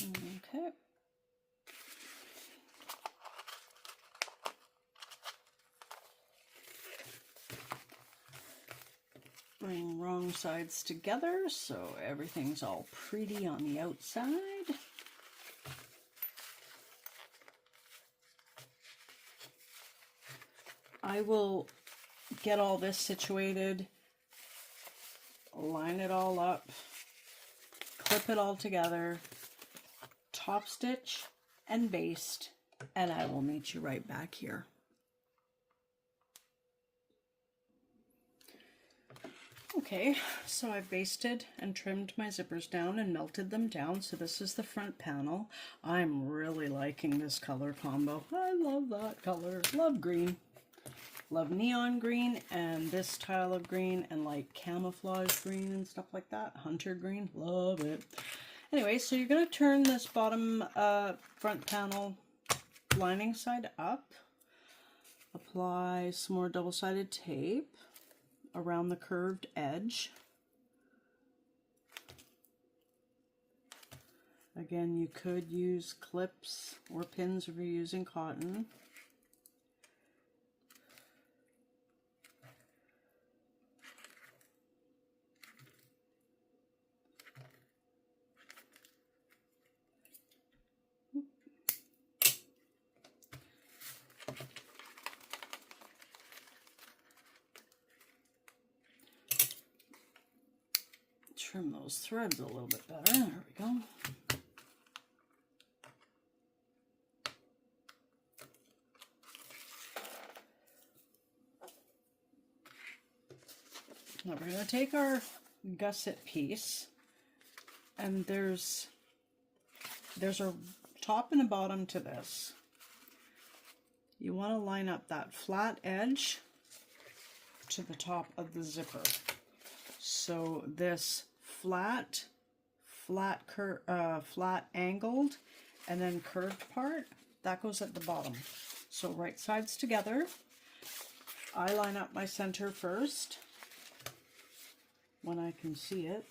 Okay. Bring wrong sides together so everything's all pretty on the outside. I will get all this situated, line it all up, clip it all together, top stitch and baste, and I will meet you right back here. Okay, so I've basted and trimmed my zippers down and melted them down. So this is the front panel. I'm really liking this color combo. I love that color. Love green. Love neon green and this style of green and like camouflage green and stuff like that. Hunter green. Love it. Anyway, so you're going to turn this bottom front panel lining side up. Apply some more double-sided tape around the curved edge. Again, you could use clips or pins if you're using cotton. Trim those threads a little bit better. There we go. Now we're going to take our gusset piece, and there's a top and a bottom to this. You want to line up that flat edge to the top of the zipper. So this flat angled and then curved part, that goes at the bottom. So right sides together. I line up my center first when I can see it.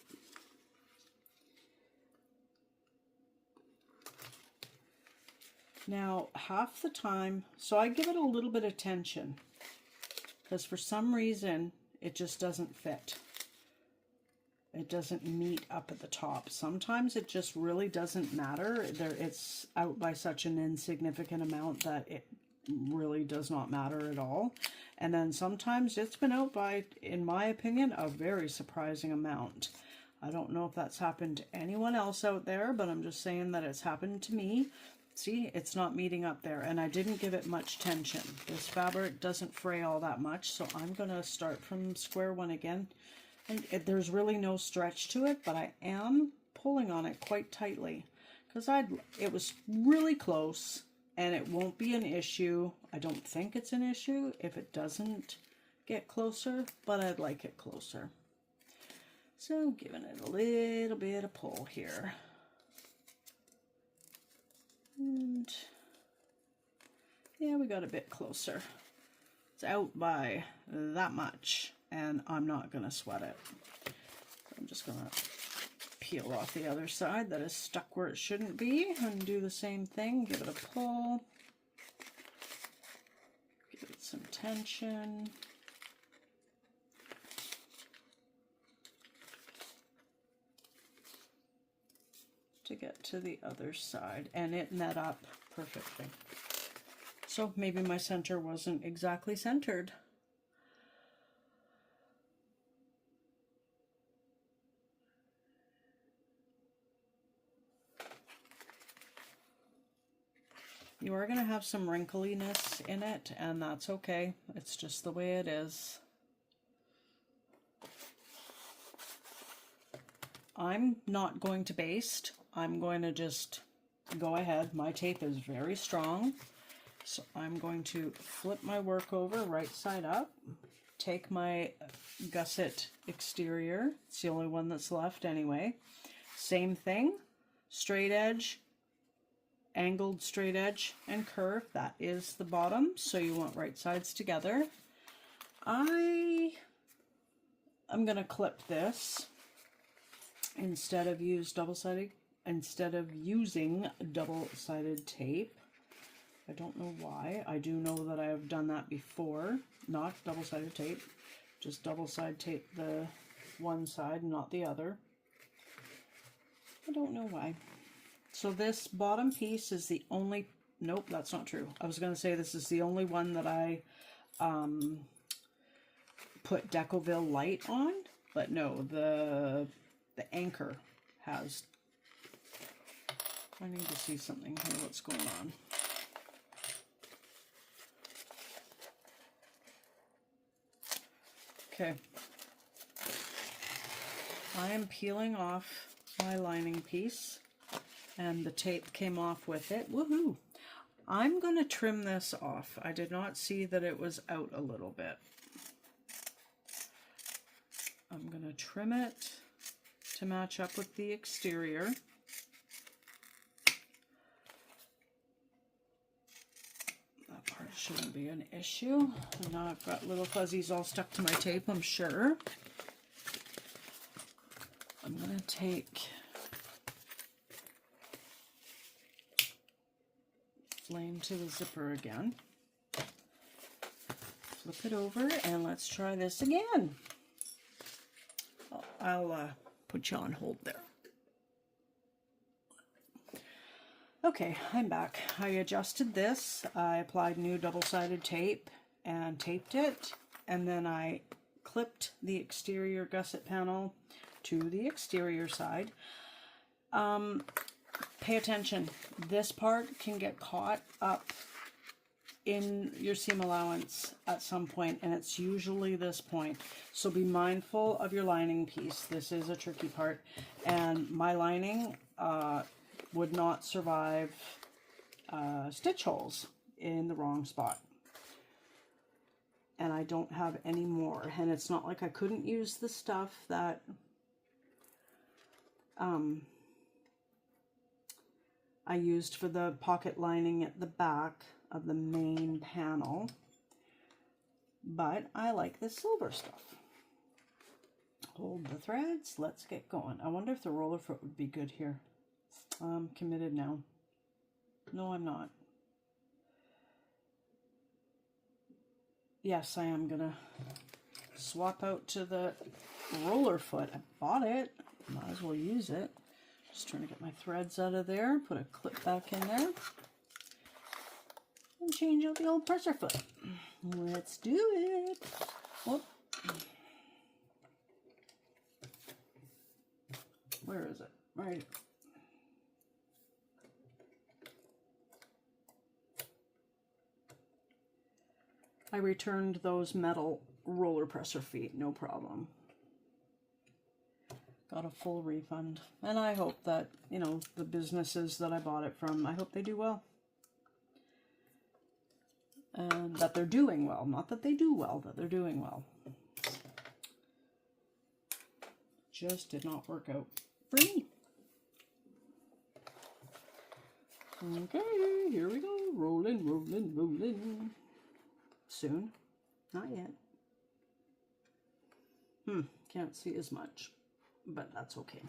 Now half the time, so I give it a little bit of tension because for some reason it just doesn't fit. It doesn't meet up at the top. Sometimes it just really doesn't matter. It's out by such an insignificant amount that it really does not matter at all. And then sometimes it's been out by, in my opinion, a very surprising amount. I don't know if that's happened to anyone else out there, but I'm just saying that it's happened to me. See, it's not meeting up there, and I didn't give it much tension. This fabric doesn't fray all that much, so I'm going to start from square one again. And there's really no stretch to it, but I am pulling on it quite tightly because it was really close and it won't be an issue. I don't think it's an issue if it doesn't get closer, but I'd like it closer. So giving it a little bit of pull here. And yeah, we got a bit closer. It's out by that much, and I'm not going to sweat it. So I'm just going to peel off the other side that is stuck where it shouldn't be, and do the same thing. Give it a pull. Give it some tension. To get to the other side, and it met up perfectly. So maybe my center wasn't exactly centered. You are going to have some wrinkliness in it, and that's okay. It's just the way it is. I'm not going to baste. I'm going to just go ahead. My tape is very strong, so I'm going to flip my work over right side up, take my gusset exterior, it's the only one that's left anyway, same thing, straight edge, angled straight edge, and curve. That is the bottom, so you want right sides together. I'm going to clip this instead of using double-sided tape. I don't know why. I do know that I have done that before. Not double-sided tape, just double-side tape the one side, not the other. I don't know why. So this bottom piece is the only, nope, that's not true. I was going to say this is the only one that I put Decoville Light on, but no, the anchor has. I need to see something here, what's going on. Okay. I am peeling off my lining piece, and the tape came off with it. Woohoo! I'm going to trim this off. I did not see that it was out a little bit. I'm going to trim it to match up with the exterior. That part shouldn't be an issue. And now I've got little fuzzies all stuck to my tape, I'm sure. I'm going to take flame to the zipper again. Flip it over and let's try this again. I'll put you on hold there. Okay, I'm back. I adjusted this. I applied new double-sided tape and taped it, and then I clipped the exterior gusset panel to the exterior side. Pay attention. This part can get caught up in your seam allowance at some point, and it's usually this point. So be mindful of your lining piece. This is a tricky part, and my lining would not survive stitch holes in the wrong spot. And I don't have any more, and it's not like I couldn't use the stuff that I used for the pocket lining at the back of the main panel, but I like the silver stuff. Hold the threads, let's get going. I wonder if the roller foot would be good here. I'm committed now. No, I'm not. Yes, I am gonna swap out to the roller foot. I bought it, might as well use it. Just trying to get my threads out of there, put a clip back in there, and change out the old presser foot. Let's do it. Whoop. Where is it? Right here. I returned those metal roller presser feet, no problem. Got a full refund. And I hope that, you know, the businesses that I bought it from, I hope they do well. and that they're doing well. Not that they do well, that they're doing well. Just did not work out for me. Okay, here we go. Rolling, rolling, rolling. Soon. Not yet. Can't see as much, but that's okay.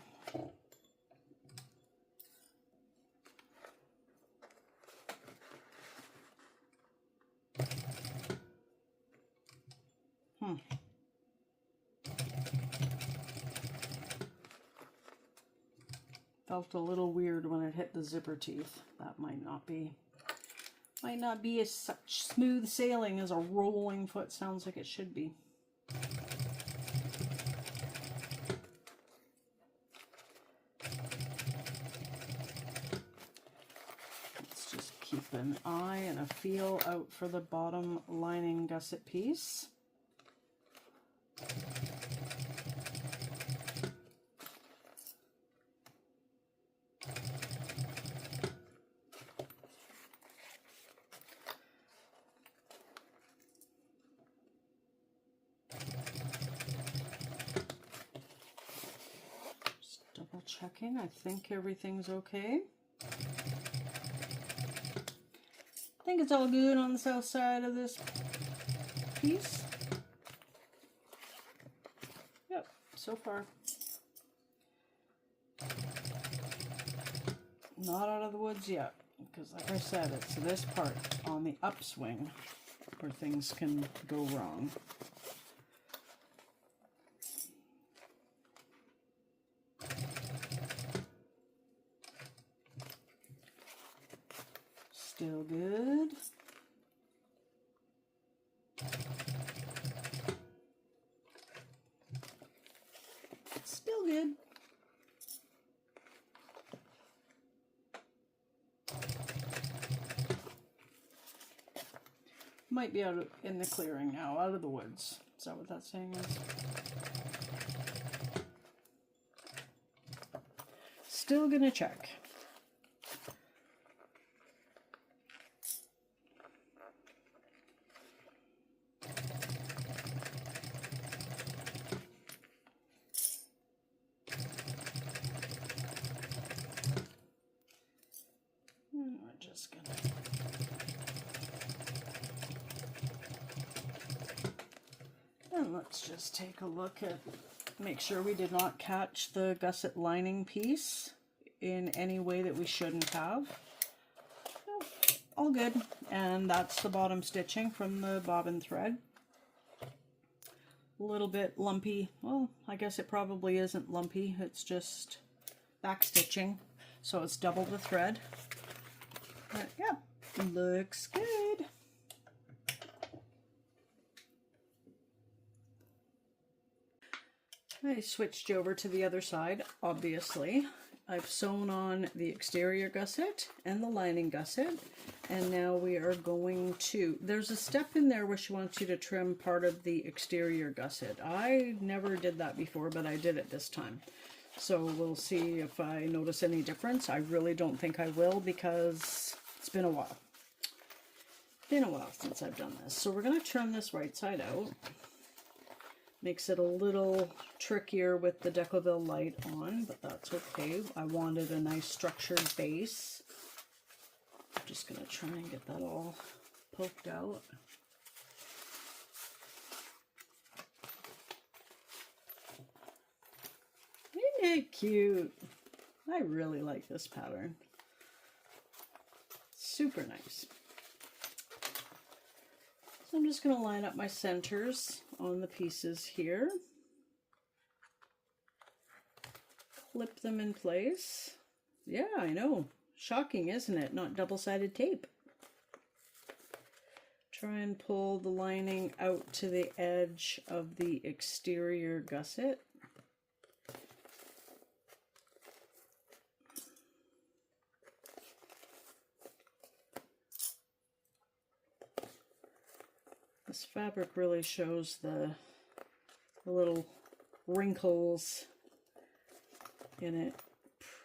Felt a little weird when it hit the zipper teeth. That might not be as such smooth sailing as a rolling foot sounds like it should be. Let's just keep an eye and a feel out for the bottom lining gusset piece. Double checking, I think everything's okay. I think it's all good on the south side of this piece. Yep, so far. Not out of the woods yet, because like I said, it's this part on the upswing where things can go wrong. Still good. Still good. Might be out in the clearing now, out of the woods. Is that what that saying is? Still gonna check. And let's just take a look at, make sure we did not catch the gusset lining piece in any way that we shouldn't have. No, all good. And that's the bottom stitching from the bobbin thread. A little bit lumpy. Well, I guess it probably isn't lumpy. It's just back stitching. So it's double the thread. But yeah, looks good. I switched over to the other side, obviously. I've sewn on the exterior gusset and the lining gusset, and now we are going to, there's a step in there where she wants you to trim part of the exterior gusset. I never did that before, but I did it this time. So we'll see if I notice any difference. I really don't think I will because it's been a while. Been a while since I've done this. So we're going to trim this right side out. Makes it a little trickier with the Decoville light on, but that's okay. I wanted a nice structured base. I'm just going to try and get that all poked out. Isn't it cute? I really like this pattern. Super nice. So I'm just going to line up my centers on the pieces here. Clip them in place. Yeah, I know. Shocking, isn't it? Not double-sided tape. Try and pull the lining out to the edge of the exterior gusset. This fabric really shows the little wrinkles in it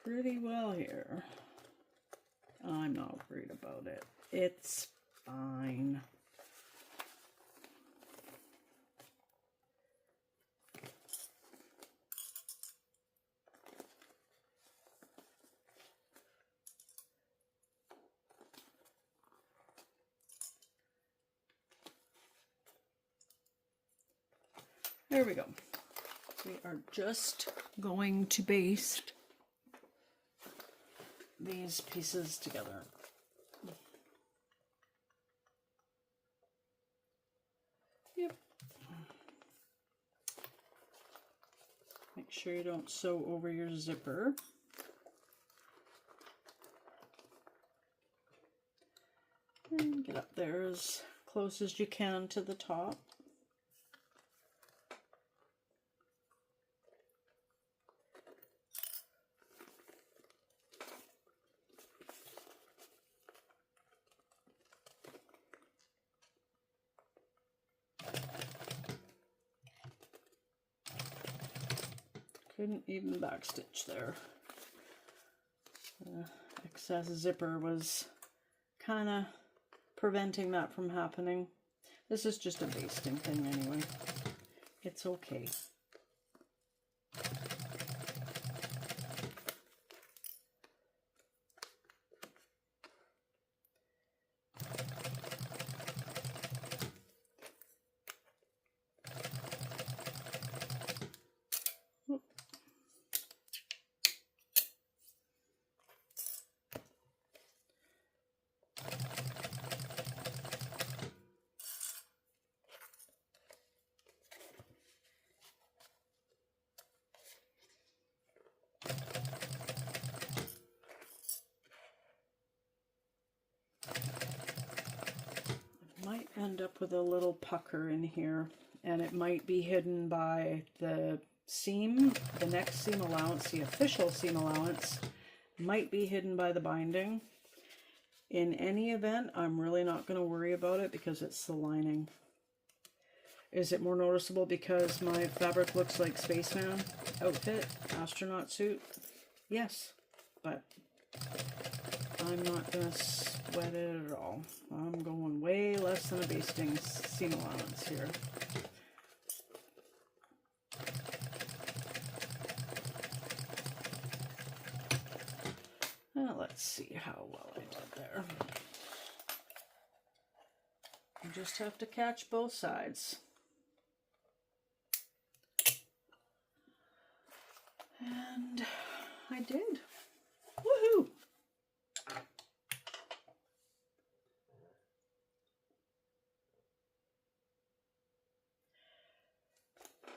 pretty well here. I'm not worried about it. It's fine. There we go. We are just going to baste these pieces together. Yep. Make sure you don't sew over your zipper. And get up there as close as you can to the top. Couldn't even backstitch there. The excess zipper was kind of preventing that from happening. This is just a basting thing anyway. It's okay. Might end up with a little pucker in here, and it might be hidden by the seam, the next seam allowance, the official seam allowance might be hidden by the binding. In any event, I'm really not going to worry about it because it's the lining. Is it more noticeable because my fabric looks like spaceman outfit, astronaut suit? Yes, but I'm not going to sweat it at all. I'm going way less than a basting seam allowance here. Now let's see how well I did there. You just have to catch both sides. And I did. Woohoo!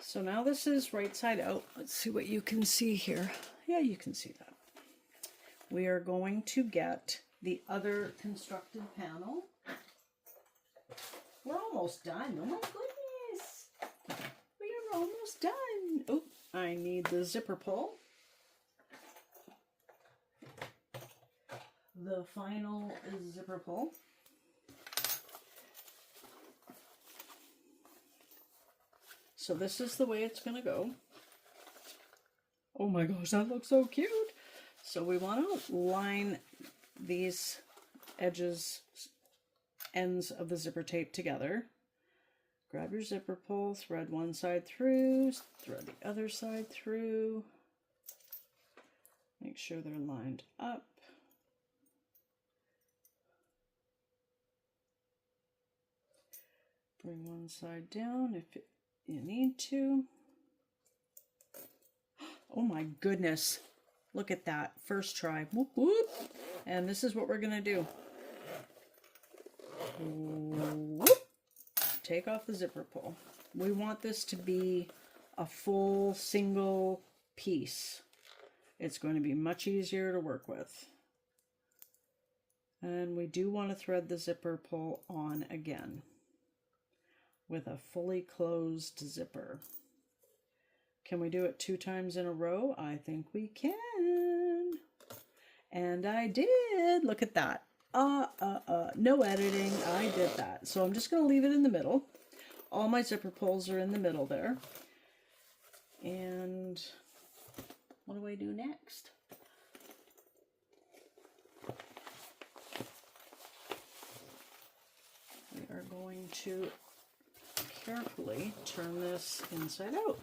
So now this is right side out. Let's see what you can see here. Yeah, you can see that. We are going to get the other constructed panel. We're almost done. Oh my goodness. We are almost done. Oh, I need the zipper pull. The final zipper pull. So this is the way it's going to go. Oh my gosh, that looks so cute. So we want to line these edges, ends of the zipper tape together. Grab your zipper pull, thread one side through, thread the other side through. Make sure they're lined up. Bring one side down if you need to. Oh my goodness. Look at that. First try. Whoop, whoop. And this is what we're going to do. Whoop. Take off the zipper pull. We want this to be a full single piece. It's going to be much easier to work with. And we do want to thread the zipper pull on again with a fully closed zipper. Can we do it 2 times in a row? I think we can. And I did. Look at that. No editing. I did that. So I'm just going to leave it in the middle. All my zipper pulls are in the middle there. And what do I do next? We are going to carefully turn this inside out.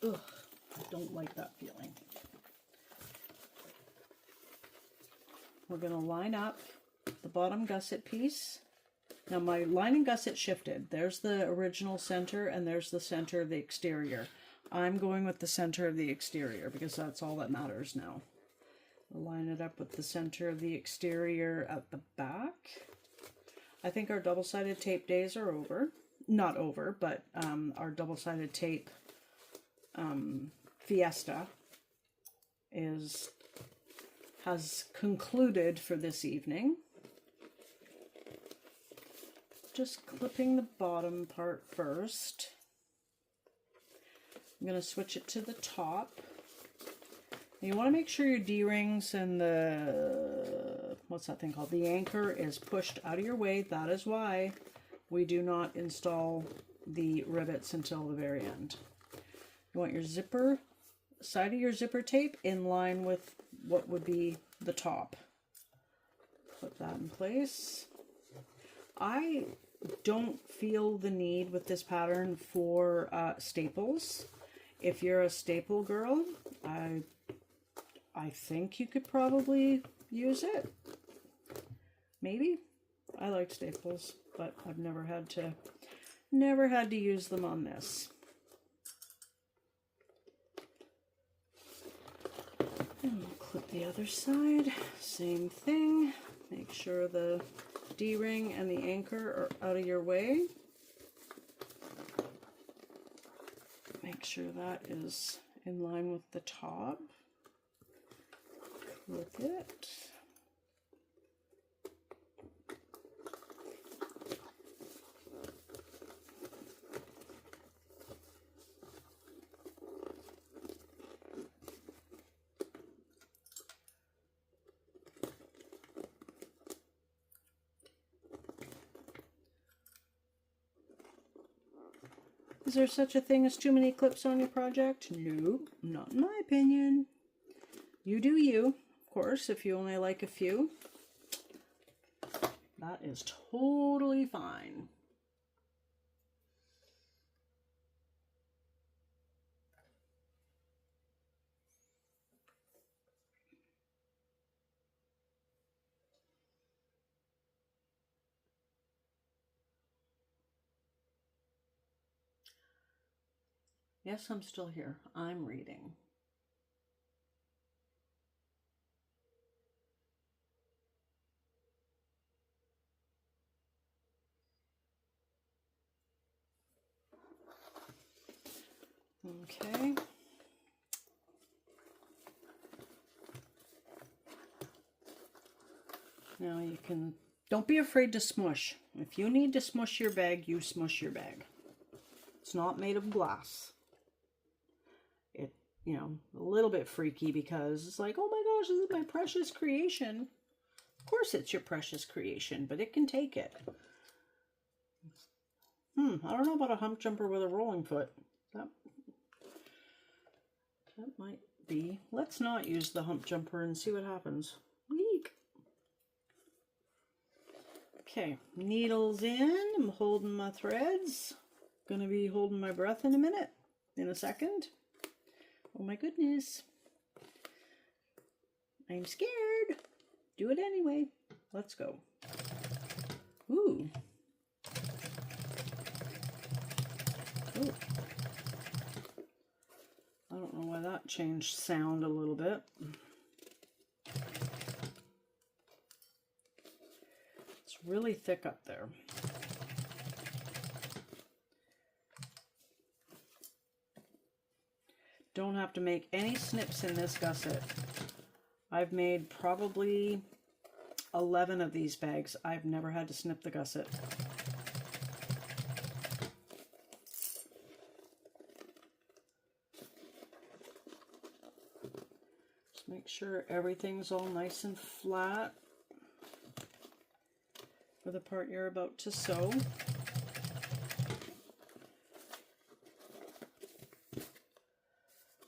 Ugh, I don't like that feeling. We're going to line up the bottom gusset piece Now my lining gusset shifted. There's the original center and there's the center of the exterior. I'm going with the center of the exterior because that's all that matters now. We'll line it up with the center of the exterior at the back. I think our double-sided tape days are over. Not over, but our double-sided tape fiesta has concluded for this evening. Just clipping the bottom part first. I'm going to switch it to the top. You want to make sure your D-rings and the, what's that thing called? The anchor is pushed out of your way. That is why we do not install the rivets until the very end. You want your zipper, side of your zipper tape in line with what would be the top. Put that in place. I don't feel the need with this pattern for staples. If you're a staple girl, I think you could probably use it. Maybe. I like staples, but I've never had to use them on this. And we'll clip the other side. Same thing. Make sure the D-ring and the anchor are out of your way. Make sure that is in line with the top. Clip it. Is there such a thing as too many clips on your project? No, not in my opinion. You do you. Of course, if you only like a few, that is totally fine. Yes, I'm still here. I'm reading. Okay. Now you can, don't be afraid to smush. If you need to smush your bag, you smush your bag. It's not made of glass. It, you know, a little bit freaky because it's like, oh my gosh, this is my precious creation. Of course it's your precious creation, but it can take it. I don't know about a hump jumper with a rolling foot. That might be. Let's not use the hump jumper and see what happens. Weak. Okay, needles in. I'm holding my threads. Gonna be holding my breath in a minute, in a second. Oh my goodness. I'm scared. Do it anyway. Let's go. Ooh. Ooh. I don't know why that changed sound a little bit. It's really thick up there. Don't have to make any snips in this gusset. I've made probably 11 of these bags. I've never had to snip the gusset. Just make sure everything's all nice and flat for the part you're about to sew.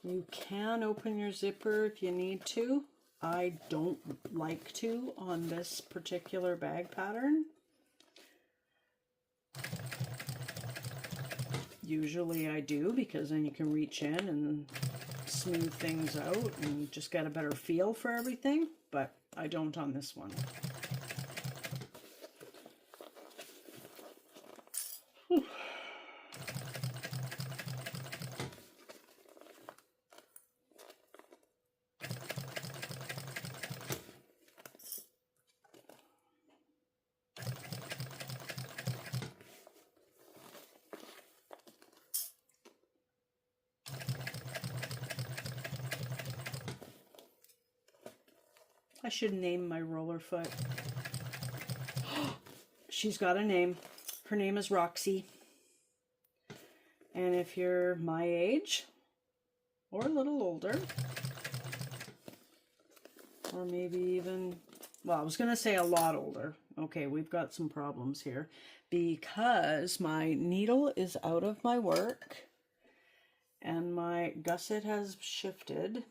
You can open your zipper if you need to. I don't like to on this particular bag pattern. Usually I do because then you can reach in and smooth things out and just get a better feel for everything, but I don't on this one. I should name my roller foot. She's got a name. Her name is Roxy. And if you're my age, or a little older, or maybe even, well, I was going to say a lot older. Okay, we've got some problems here because my needle is out of my work and my gusset has shifted.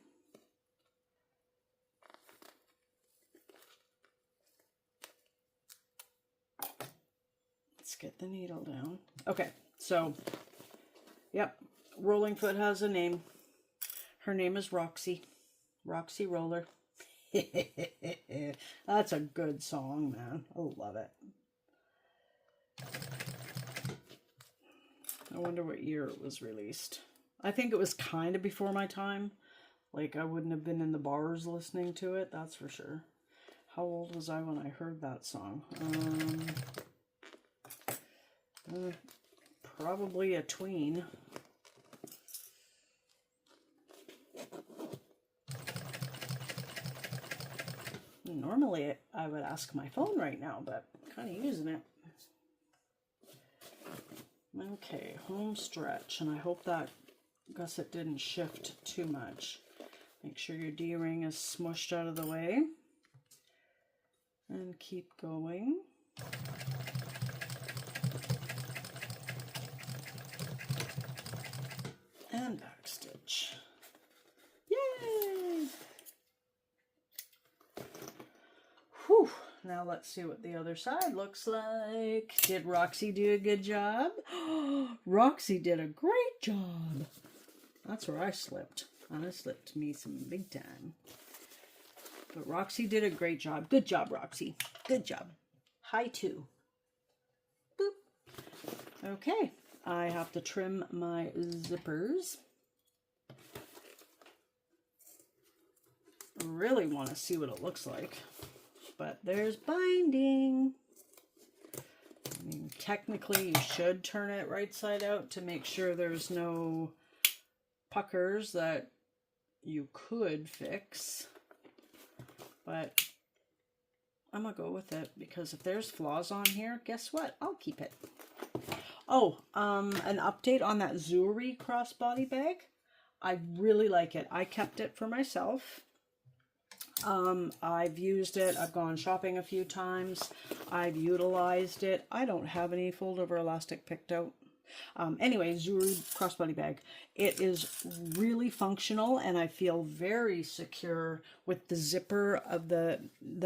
Let's get the needle down. Okay, so, yep, rolling foot has a name. Her name is Roxy. Roxy Roller. That's a good song, man. I love it. I wonder what year it was released. I think it was kind of before my time. Like, I wouldn't have been in the bars listening to it, that's for sure. How old was I when I heard that song? Probably a tween. Normally I would ask my phone right now, but I'm kind of using it. Okay, home stretch, and I hope that gusset didn't shift too much. Make sure your D-ring is smushed out of the way. And keep going. And back stitch. Yay! Whew. Now let's see what the other side looks like. Did Roxy do a good job? Roxy did a great job. That's where I slipped. I slipped me some big time. But Roxy did a great job. Good job, Roxy. Good job. High two. Boop. Okay. I have to trim my zippers. Really want to see what it looks like. But there's binding. I mean, technically you should turn it right side out to make sure there's no puckers that you could fix. But I'm gonna go with it because if there's flaws on here, guess what? I'll keep it. Oh, an update on that Zuri crossbody bag. I really like it. I kept it for myself. I've used it. I've gone shopping a few times. I've utilized it. I don't have any fold over elastic picked out. Anyway, Zuri crossbody bag. It is really functional and I feel very secure with the zipper of the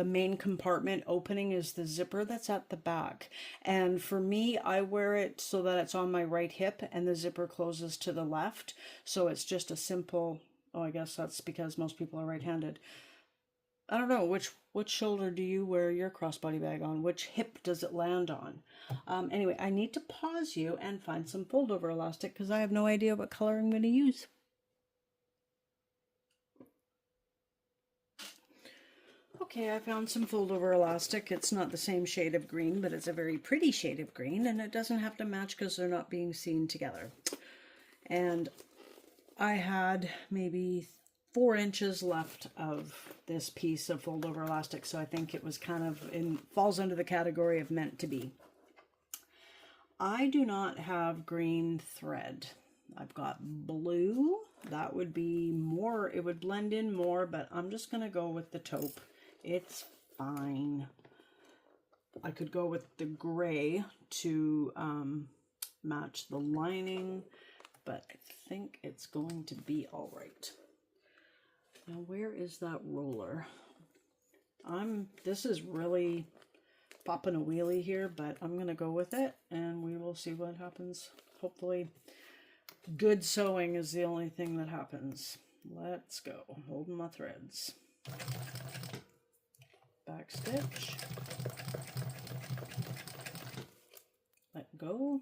main compartment opening is the zipper that's at the back. And for me, I wear it so that it's on my right hip and the zipper closes to the left. So it's just a simple, oh, I guess that's because most people are right-handed. I don't know, which shoulder do you wear your crossbody bag on? Which hip does it land on? Anyway, I need to pause you and find some fold over elastic because I have no idea what color I'm going to use. Okay, I found some fold over elastic. It's not the same shade of green, but it's a very pretty shade of green and it doesn't have to match because they're not being seen together. And I had maybe 4 inches left of this piece of fold over elastic, so I think it was kind of falls under the category of meant to be. I do not have green thread. I've got blue. That would be more, it would blend in more, but I'm just going to go with the taupe. It's fine. I could go with the gray to match the lining, but I think it's going to be all right. Now, where is that roller? This is really popping a wheelie here, but I'm going to go with it and we will see what happens. Hopefully, good sewing is the only thing that happens. Let's go. Holding my threads. Back stitch. Let go.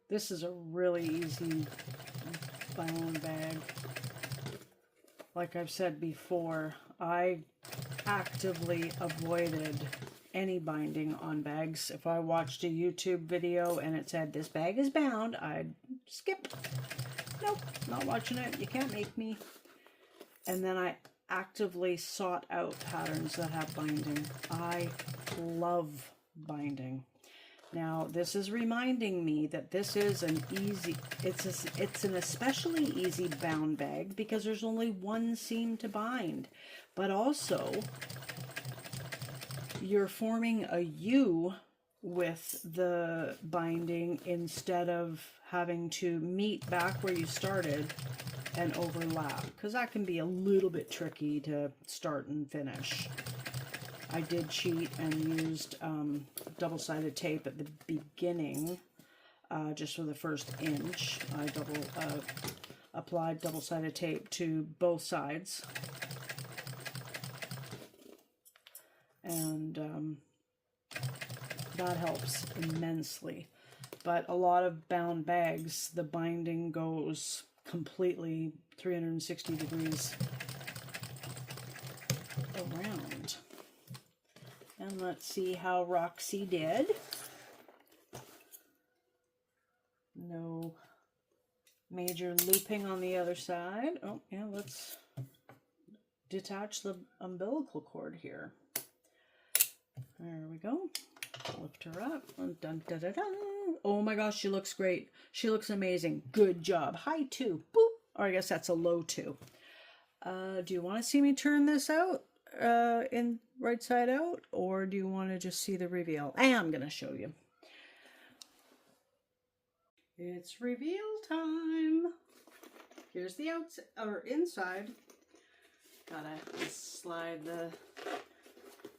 This is a really easy bone bag. Like I've said before, I actively avoided any binding on bags. If I watched a YouTube video and it said this bag is bound, I'd skip. Nope, not watching it. You can't make me. And then I actively sought out patterns that have binding. I love binding. Now, this is reminding me that this is an easy, it's an especially easy bound bag because there's only one seam to bind. But also, you're forming a U with the binding instead of having to meet back where you started and overlap, because that can be a little bit tricky to start and finish. I did cheat and used double-sided tape at the beginning, just for the first inch. I applied double-sided tape to both sides, and that helps immensely. But a lot of bound bags, the binding goes completely 360 degrees around. And let's see how Roxy did. No major looping on the other side. Oh, yeah, let's detach the umbilical cord here. There we go. Lift her up. Dun, dun, dun, dun, dun. Oh my gosh, she looks great. She looks amazing. Good job. High 2. Boop. Or I guess that's a low 2. Do you want to see me turn this out in right side out, or do you want to just see the reveal? I am going to show you. It's reveal time. Here's the outside or inside. Gotta slide the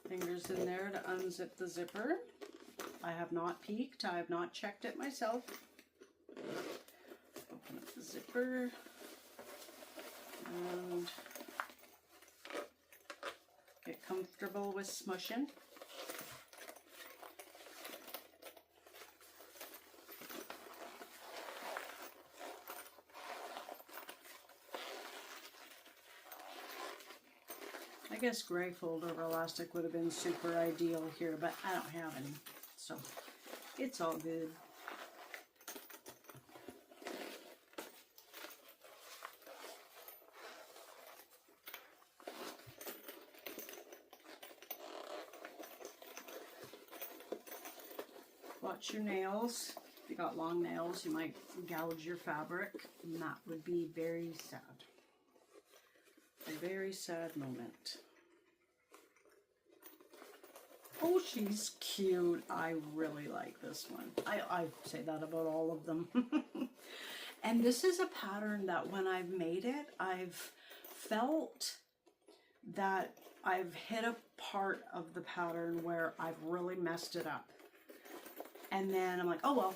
fingers in there to unzip the zipper. I have not peeked. I have not checked it myself. Open up the zipper and get comfortable with smushing. I guess gray fold over elastic would have been super ideal here, but I don't have any, so it's all good. Watch your nails. If you got long nails, you might gouge your fabric, and that would be very sad. A very sad moment. Oh, she's cute. I really like this one. I say that about all of them. And this is a pattern that when I've made it, I've felt that I've hit a part of the pattern where I've really messed it up. And then I'm like, oh well,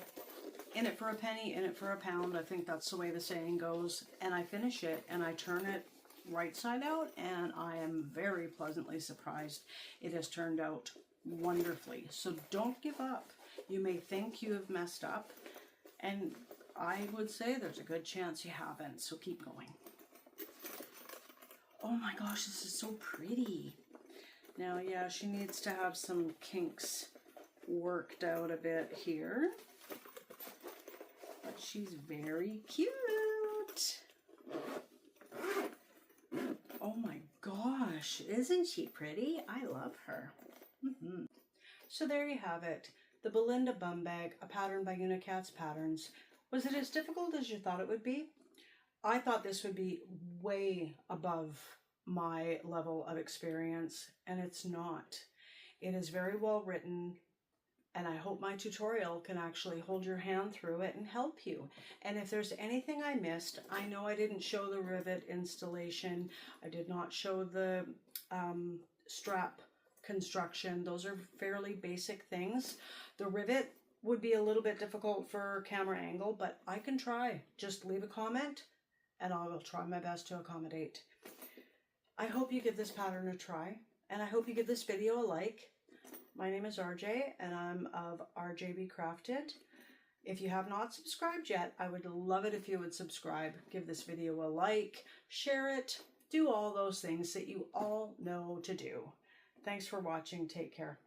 in it for a penny, in it for a pound. I think that's the way the saying goes. And I finish it and I turn it right side out, and I am very pleasantly surprised. It has turned out wonderfully. So don't give up. You may think you have messed up, and I would say there's a good chance you haven't, so keep going. Oh my gosh, this is so pretty. Now, yeah, she needs to have some kinks worked out a bit here, but she's very cute. Oh my gosh, isn't she pretty? I love her. So there you have it. The Belinda Bum Bag, a pattern by Unikatz Patterns. Was it as difficult as you thought it would be? I thought this would be way above my level of experience, and it's not. It is very well written, and I hope my tutorial can actually hold your hand through it and help you. And if there's anything I missed, I know I didn't show the rivet installation. I did not show the strap construction. Those are fairly basic things. The rivet would be a little bit difficult for camera angle, but I can try. Just leave a comment and I will try my best to accommodate. I hope you give this pattern a try, and I hope you give this video a like. My name is RJ, and I'm of RJB Crafted. If you have not subscribed yet, I would love it if you would subscribe. Give this video a like, share it, do all those things that you all know to do. Thanks for watching. Take care.